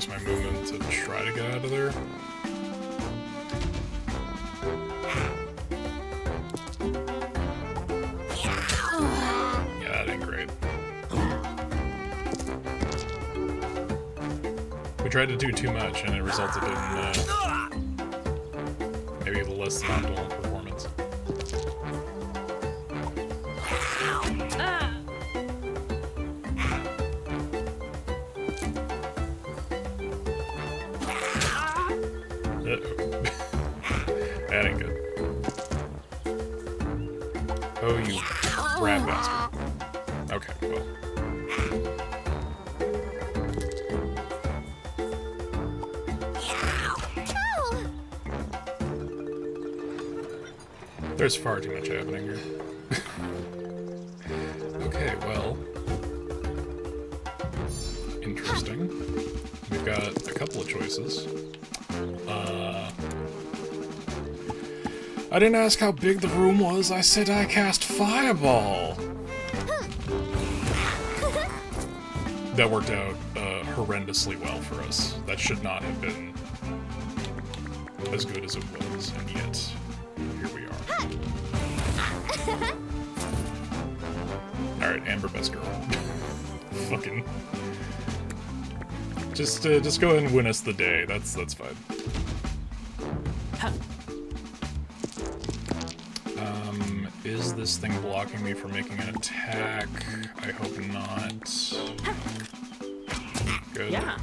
My movement to try to get out of there. Yeah, that ain't great. We tried to do too much and it resulted in maybe less than optimal performance. That ain't good. Oh, you rat bastard. Okay, well. There's far too much happening here. Okay, well. Interesting. We've got a couple of choices. I didn't ask how big the room was, I said I cast Fireball! That worked out horrendously well for us. That should not have been as good as it was, and yet, here we are. Alright, Amber, best girl. Fucking... Just go ahead and win us the day, that's fine. Is this thing blocking me from making an attack? I hope not. Good. Yeah.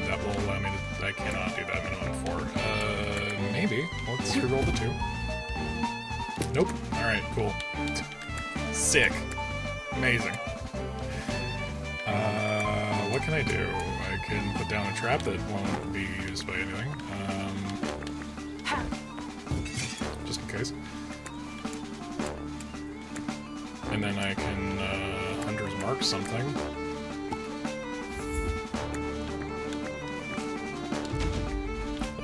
That will allow me to... I cannot do that minimum 4. Maybe. Let's reroll the 2. Nope. Alright, cool. Sick. Amazing. What can I do? I can put down a trap that won't be used by anything. Just in case. And then I can Hunter's Mark something.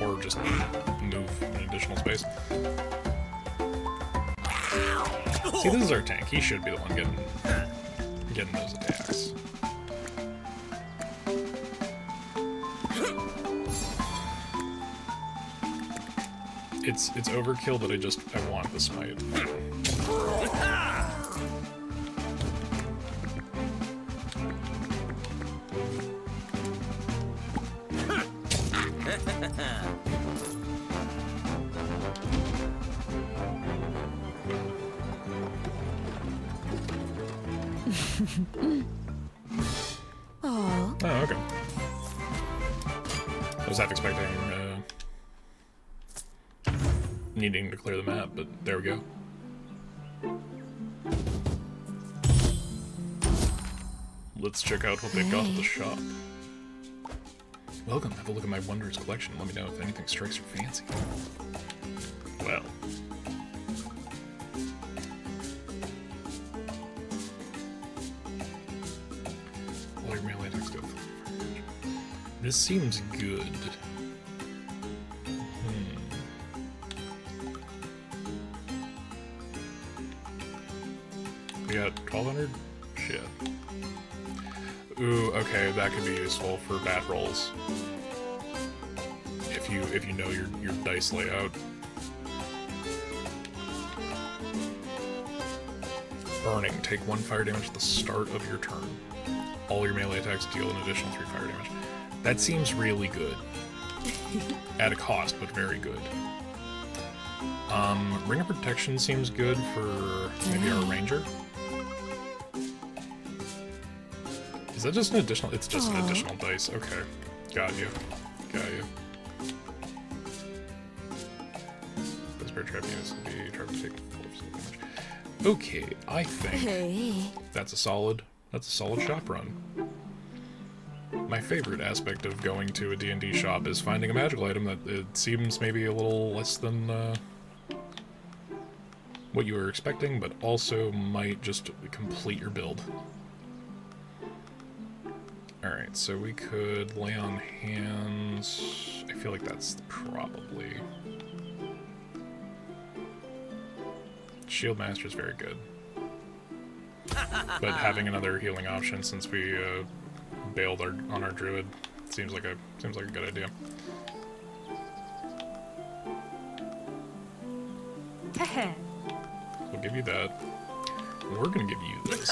Or just move an additional space. See, this is our tank. He should be the one getting those attacks. It's overkill, but I want the smite. Oh. Oh, okay. I was half expecting needing to clear the map, but there we go. Let's check out what they've got at the shop. Welcome, have a look at my wondrous collection. Let me know if anything strikes your fancy. Well. All your melee attacks go. This seems good. We got 1200? Shit. Ooh, okay, that could be useful for bat rolls. If you know your dice layout. Burning. Take 1 fire damage at the start of your turn. All your melee attacks deal an additional 3 fire damage. That seems really good. At a cost, but very good. Ring of Protection seems good for maybe our ranger. Is that just an additional? It's just an additional dice. Okay. Got you. Got you. This bear trap units will be trapped to take 4% damage. Okay, I think that's a solid shop run. My favorite aspect of going to a D&D shop is finding a magical item that it seems maybe a little less than what you were expecting, but also might just complete your build. Alright, so we could lay on hands. I feel like that's probably... Shield Master is very good. But having another healing option since we bailed on our druid seems like a good idea. We'll give you that. We're gonna give you this.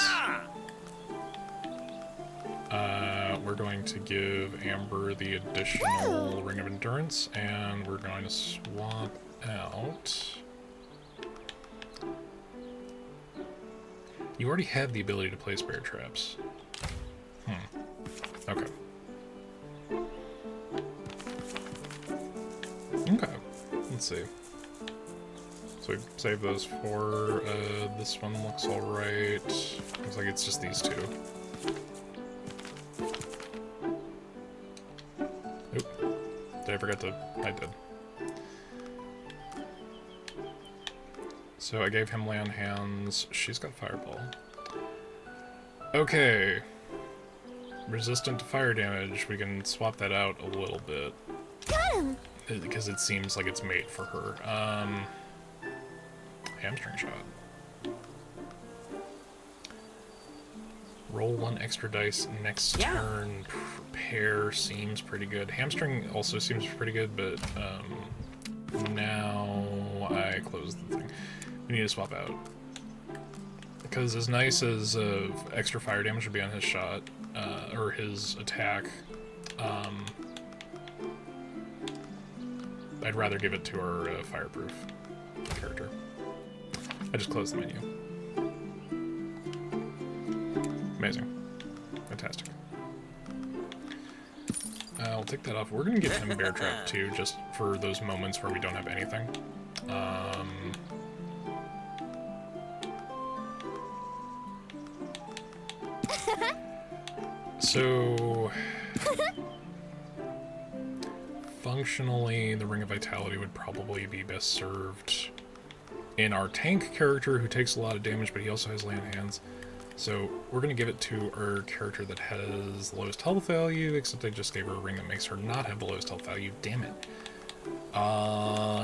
We're going to give Amber the additional Ring of Endurance, and we're going to swap out... You already have the ability to place bear traps. Okay. Okay. Let's see. So we save those 4. This one looks alright. Looks like it's just these 2. Oop. Did I forget to... I did. So I gave him lay on hands. She's got fireball. Okay. Resistant to fire damage. We can swap that out a little bit. Got him. Because it seems like it's made for her. Hamstring shot. Roll 1 extra dice next turn. Prepare seems pretty good. Hamstring also seems pretty good, but now I close the thing. We need to swap out. Because as nice as extra fire damage would be on his shot, or his attack, I'd rather give it to our fireproof character. I just closed the menu. Amazing. Fantastic. I'll take that off. We're gonna give him Bear Trap too, just for those moments where we don't have anything. So... Functionally, the Ring of Vitality would probably be best served in our tank character who takes a lot of damage, but he also has lay on hands. So we're going to give it to our character that has the lowest health value, except I just gave her a ring that makes her not have the lowest health value. Damn it.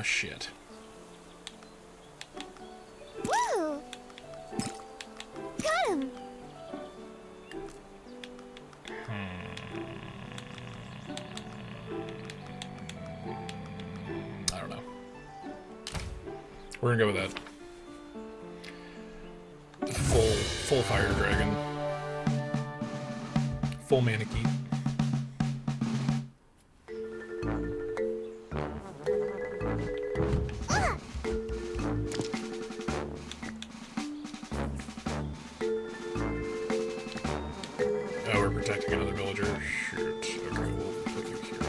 Shit. Woo! Got him. I don't know. We're gonna go with that. Full fire dragon. Full mana keep. Take another villager. Shoot. Okay, we'll put you here.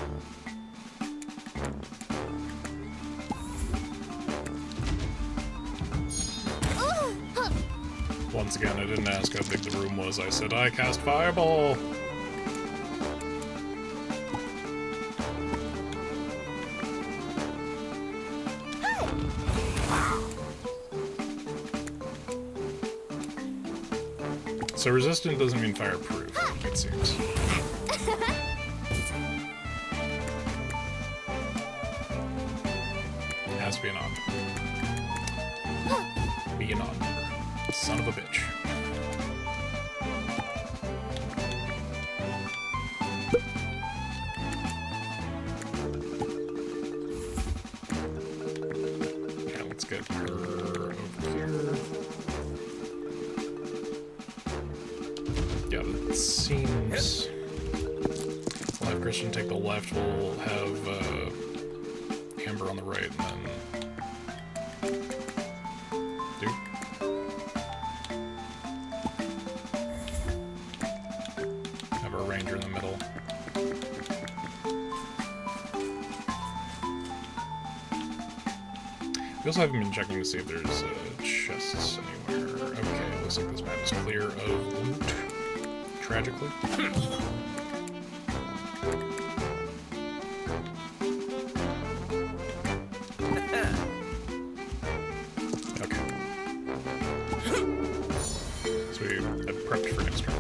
Once again, I didn't ask how big the room was. I said, I cast Fireball! So resistant doesn't mean fireproof, it seems. It has to be an odd number. Be an odd number. Son of a bitch. Okay, let's get her over here. Yeah, it seems... We'll have Christian take the left, we'll have Amber on the right, and then... Duke. Have a ranger in the middle. We also haven't been checking to see if there's chests anywhere. Okay, looks like this map is clear of loot. Tragically. Okay. So we have prepped for next turn.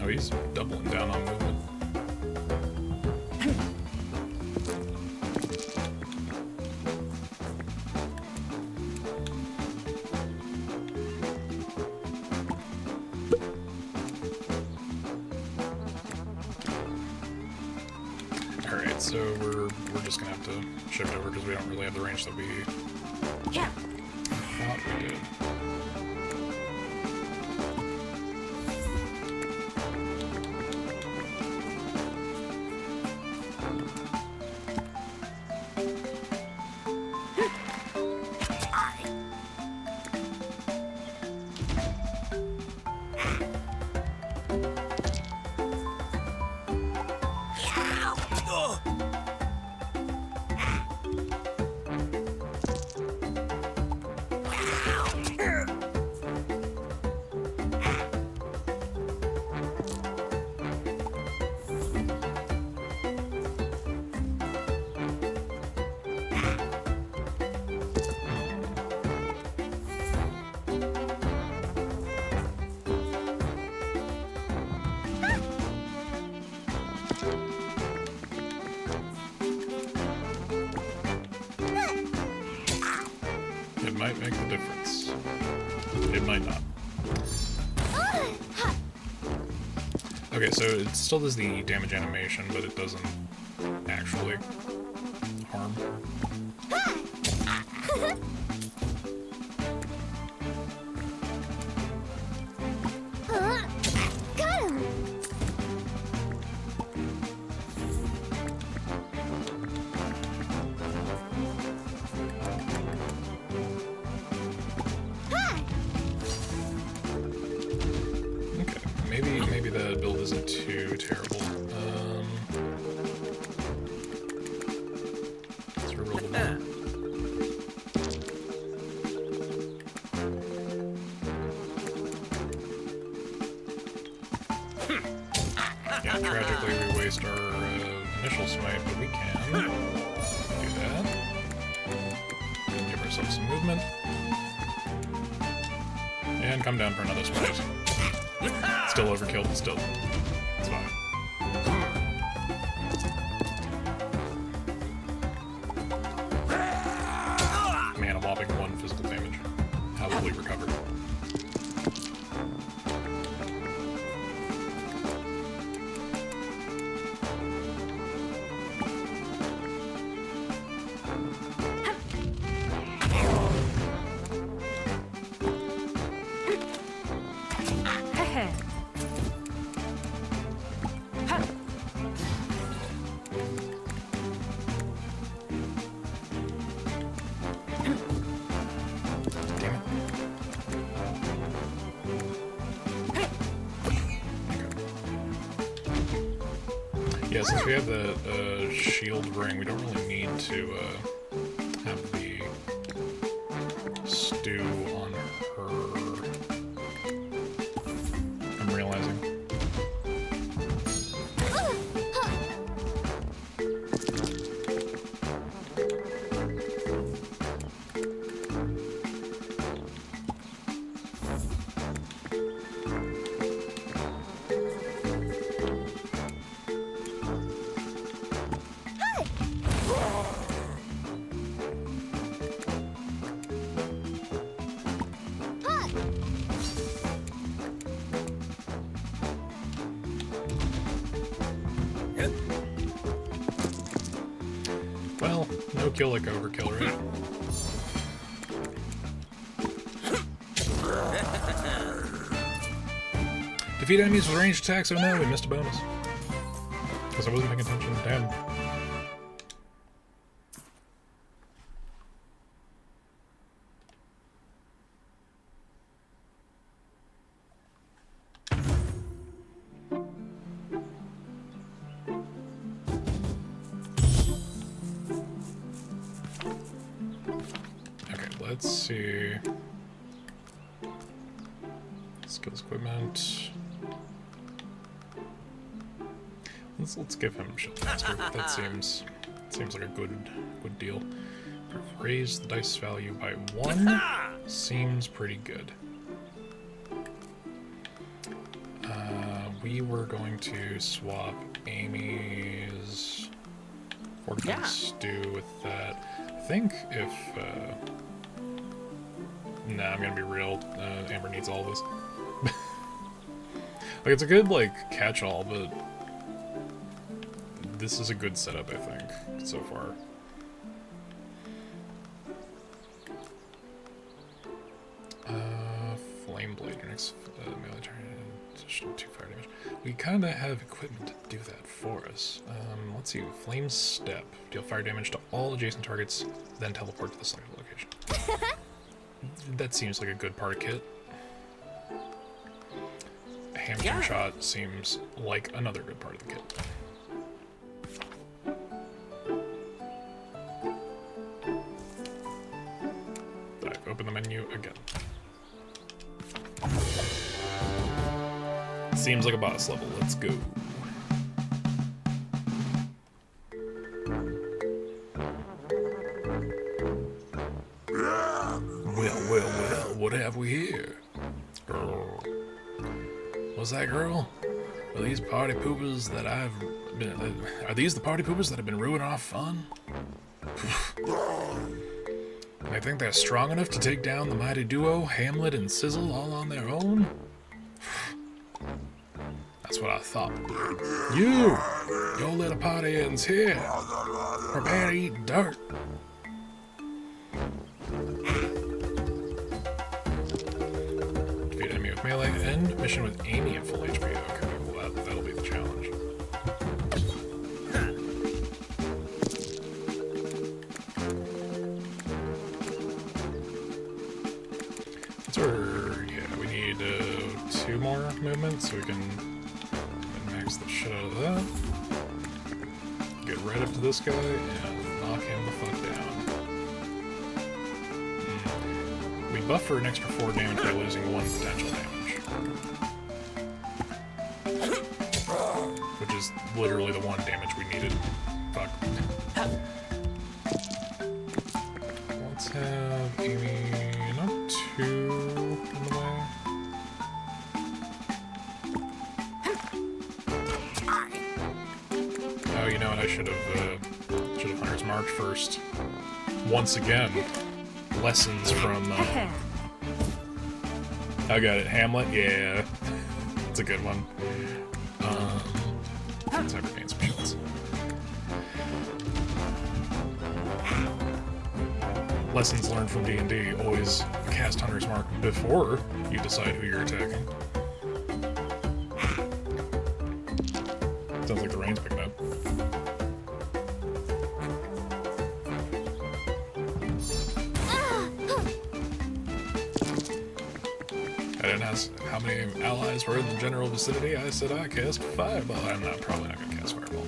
Oh, he's doubling down on movement. Alright, so we're just gonna have to shift over because we don't really have the range that we thought we did. It might make the difference. It might not. Okay, so it still does the damage animation, but it doesn't actually harm. Got him! Maybe the build isn't too terrible. Let's reroll the one. Yeah, tragically we waste our initial smite, but we can do that. Give ourselves some movement. And come down for another smite. Still overkill, but still. It's fine. Man, a whopping 1 physical damage. How will we recover? Yeah, since we have the shield ring, we don't really need to have the stew on her. I'm realizing. Well, no kill like overkill, right? Defeat enemies with ranged attacks. Oh no, we missed a bonus. Because I wasn't paying attention. Damn. Let's see. Skills equipment. Let's give him shield master. That seems like a good deal. Raise the dice value by 1. Seems pretty good. We were going to swap Amy's Organic Stew with that. I think if nah, I'm gonna be real. Amber needs all this. Like, it's a good, like, catch-all, but this is a good setup, I think, so far. Flame Blade, your next melee turn, additional 2 fire damage. We kinda have equipment to do that for us. Let's see, Flame Step. Deal fire damage to all adjacent targets, then teleport to the selected location. That seems like a good part of kit. Hamstring Shot seems like another good part of the kit. Right, open the menu again. Seems like a boss level. Let's go. Well, what have we here? Girl. What's that, girl? Are these the party poopers that have been ruining our fun? They think they're strong enough to take down the mighty duo, Hamlet and Sizzle, all on their own? That's what I thought. You! Your little party ends here. Prepare to eat dirt. Defeat enemy with melee. End mission with Amy at full HP. Okay, well that'll be the challenge. Yeah, we need 2 more movements so we can max the shit out of that. Get right up to this guy and knock him the fuck down. We buff for an extra 4 damage by losing 1 potential damage. Which is literally the 1 damage we needed. Fuck. Let's have Amy, not too in the way. Oh, you know what? I should have Hunter's Mark first. Once again, lessons from. I got it. Hamlet. Yeah, it's a good one. Let's have her gain some shields. Lessons learned from D&D: always cast Hunter's Mark before you decide who you're attacking. Sounds like the rain's picking up. I didn't ask how many allies were in the general vicinity. I said I cast Fireball. I'm probably not going to cast Fireball.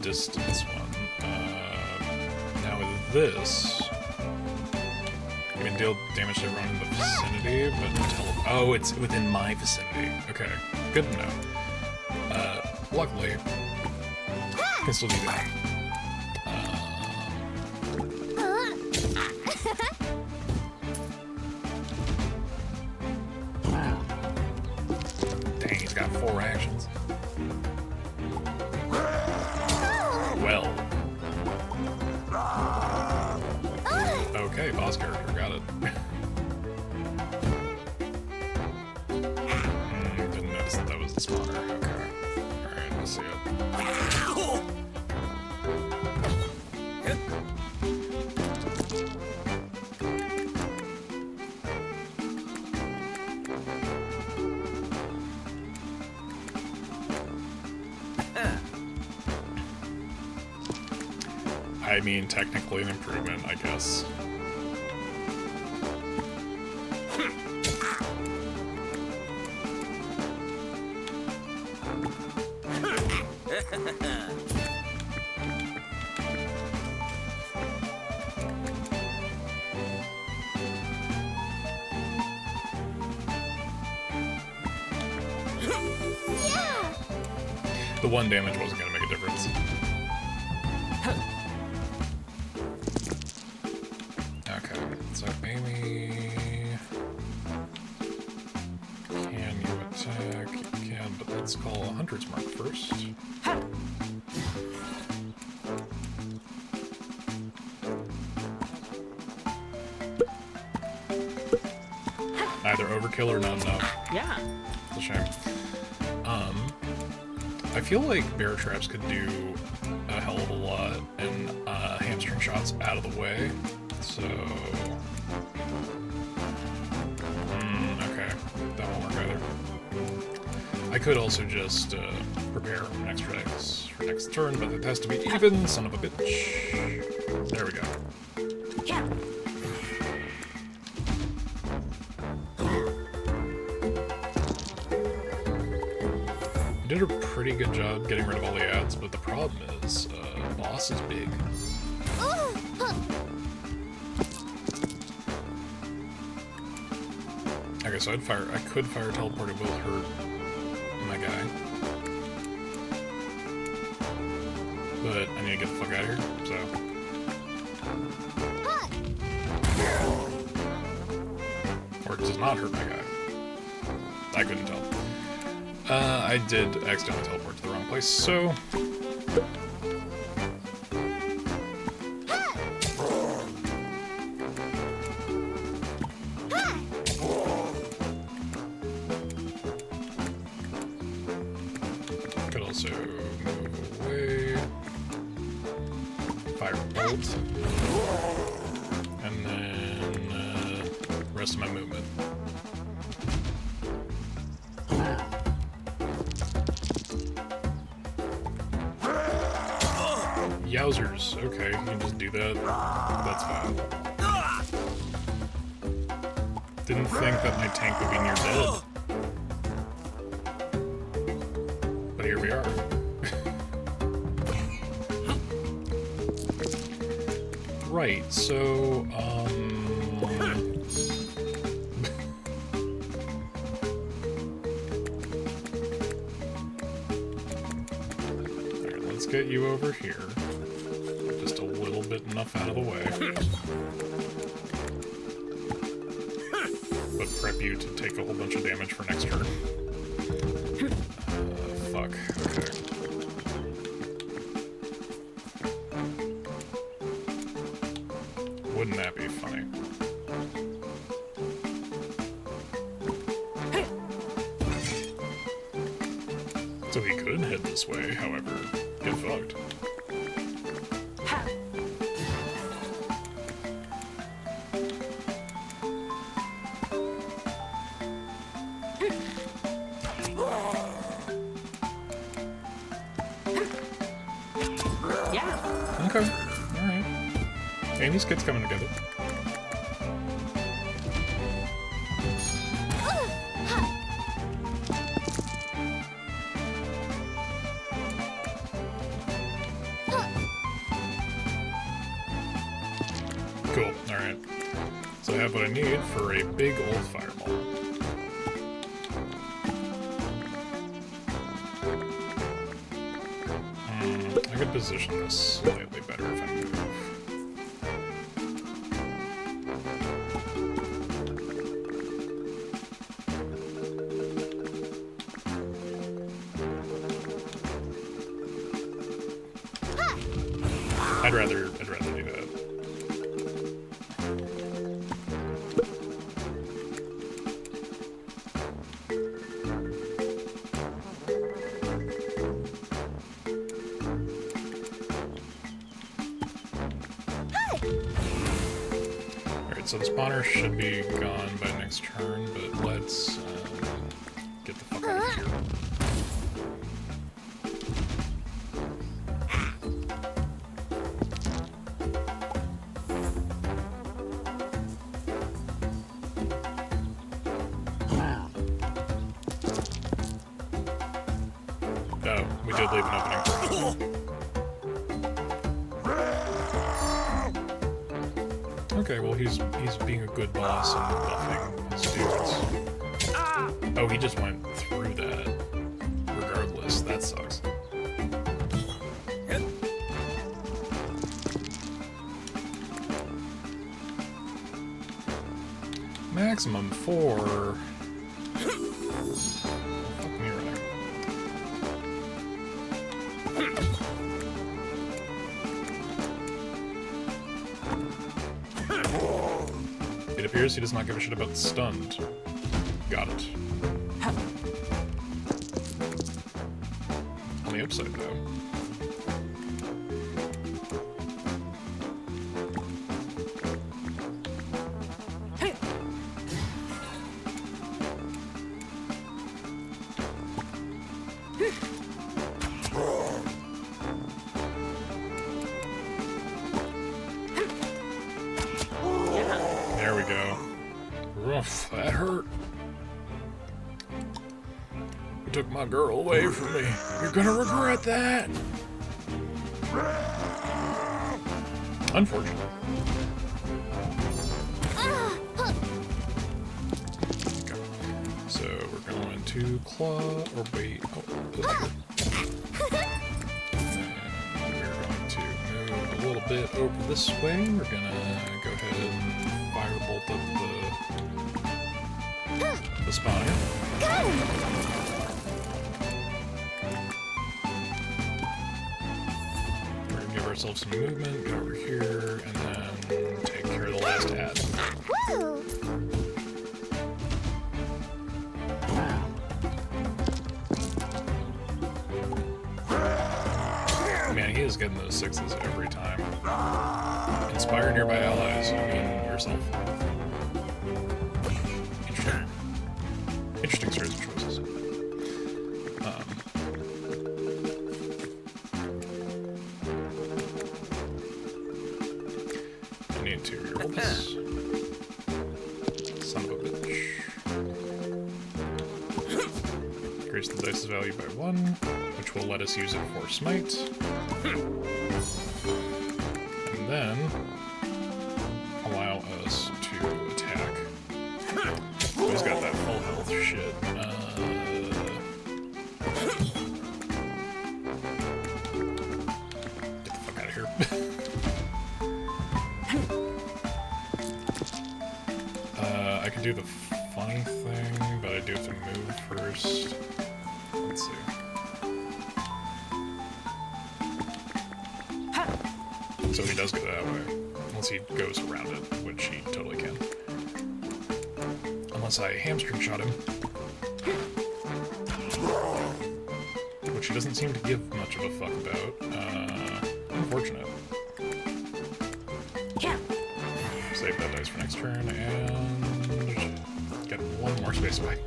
distance one. Now with this, you can deal damage to everyone in the vicinity, but oh, it's within my vicinity. Okay, good to know. Luckily, I can still do that. Dang, he's got 4 actions. Well. Okay, boss character, got it. Didn't notice that was the spawner. Okay. Alright, let's see it. I mean, technically an improvement, I guess. Yeah! The 1 damage wasn't going to make a difference. Okay, so Amy... Can you attack? You can, but let's call a Hunter's Mark first. Either overkill or not enough. Yeah. It's a shame. I feel like bear traps could do a hell of a lot, and hamstring shots out of the way. So, okay, that won't work either. I could also just prepare extra eggs for next turn, but it has to be even, son of a bitch. There we go. Yeah. Did a pretty good job getting rid of all the ads, but the problem is, boss is big. Okay, so I could fire teleport, it will hurt my guy. But I need to get the fuck out of here, so. Or it does not hurt my guy. I couldn't tell. I did accidentally teleport to the wrong place, so... Could also move away. Fire bolt. And then, rest of my movement. Yowzers. Okay, you can just do that. That's fine. Didn't think that my tank would be near dead. But here we are. Right, so, Alright, let's get you over here. Just a little bit enough out of the way. But prep you to take a whole bunch of damage for next turn. Fuck. Okay. Wouldn't that be funny? So he could head this way, however, get fucked. Yeah. Okay, alright. Hey, these kids coming together. Cool. Alright. So I have what I need for a big old fireball. I could position this slightly better if I move. I'd rather do that. Alright, so the spawner should be gone by next turn, but let's get the fuck out of here. Oh, we did leave an opening for him. Okay, well he's being a good boss and buffing his dudes. Oh, he just went through that. Regardless, that sucks. Maximum 4. Fuck me right. It appears he does not give a shit about stunned. Got it. On the upside, though. There we go. Oof, that hurt. You took my girl away from me. You're gonna regret that. Unfortunate. Okay. So we're going to claw or wait. Oh, here. And we're going to move a little bit over this way. We're gonna go ahead and firebolt up the spine. We're gonna give ourselves some movement, get over here, and then take care of the last ad. Woo! Man, he is getting those 6s every time. Inspire nearby allies, I mean yourself. Interesting. Interesting series of choices. I need to reroll this. Son of a bitch. Increase the dice's value by 1, which will let us use it for smite. And then allow us to attack. Who's got that full health shit? Get the fuck out of here. I could do the funny thing, but I do have to move first. Let's see. So he does go that way. Unless he goes around it, which he totally can. Unless I hamstring shot him. Which he doesn't seem to give much of a fuck about. Unfortunate. Save that dice for next turn, and get one more space away.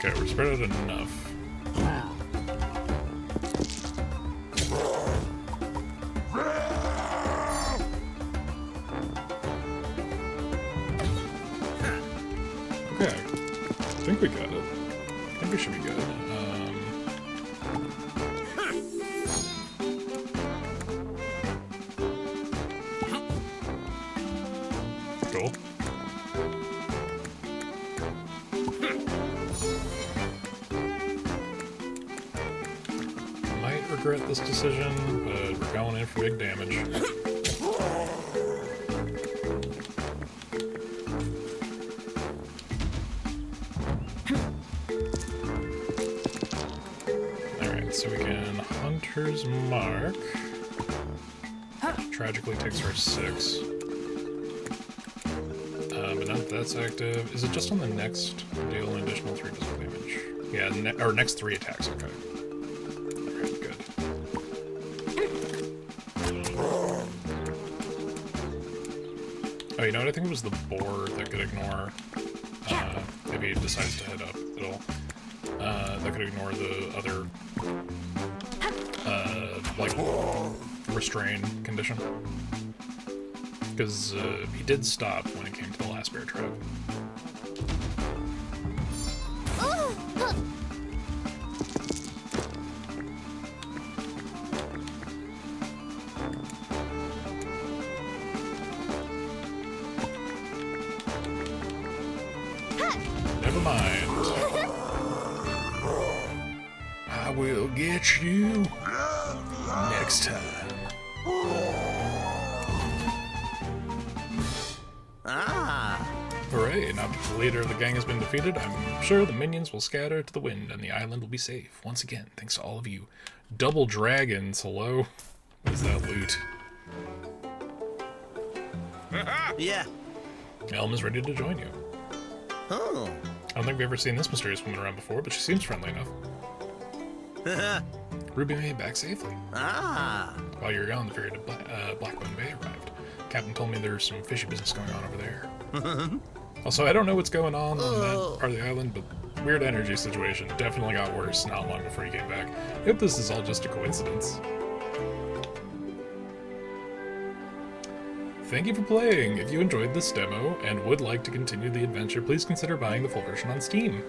Okay, we're spread out enough. Okay, I think we got it. I think we should be good. Cool. Might regret this decision, but we're going in for big damage. Alright, so we can Hunter's Mark. Tragically takes our 6. But now that that's active, is it just on the next deal an additional 3 physical damage? Yeah, or next 3 attacks, okay. Alright, good. Oh, you know what? I think it was the boar that could ignore, if he decides to head up at all. That could ignore the other, like, restrain condition. Because he did stop when it came to the last bear trap. Never mind. I will get you next time. Hooray, now that the leader of the gang has been defeated, I'm sure the minions will scatter to the wind and the island will be safe. Once again, thanks to all of you. Double dragons, hello? What is that loot? Yeah. Elm is ready to join you. Oh. I don't think we've ever seen this mysterious woman around before, but she seems friendly enough. Ruby made it back safely. While you were gone, the ferry to Blackbone Bay arrived. Captain told me there's some fishy business going on over there. Also, I don't know what's going on that part of the island, but weird energy situation definitely got worse not long before you came back. I hope this is all just a coincidence. Thank you for playing! If you enjoyed this demo and would like to continue the adventure, please consider buying the full version on Steam.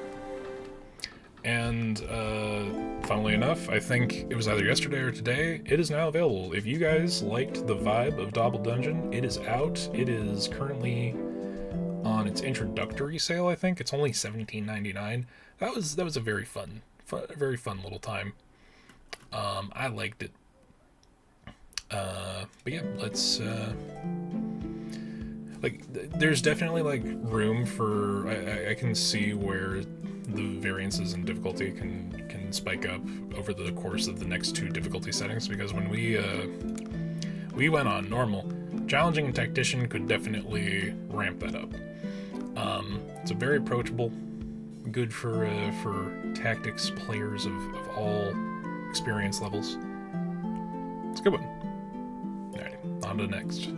And, funnily enough, I think it was either yesterday or today, it is now available. If you guys liked the vibe of Dobble Dungeon, it is out. It is currently on its introductory sale, I think. It's only $17.99. That was a very fun little time. I liked it. But yeah, let's, like, there's definitely, like, room for, I can see where the variances in difficulty can spike up over the course of the next 2 difficulty settings, because when we went on normal, challenging and tactician could definitely ramp that up. It's a very approachable, good for tactics players of all experience levels. It's a good one. Alright, on to the next.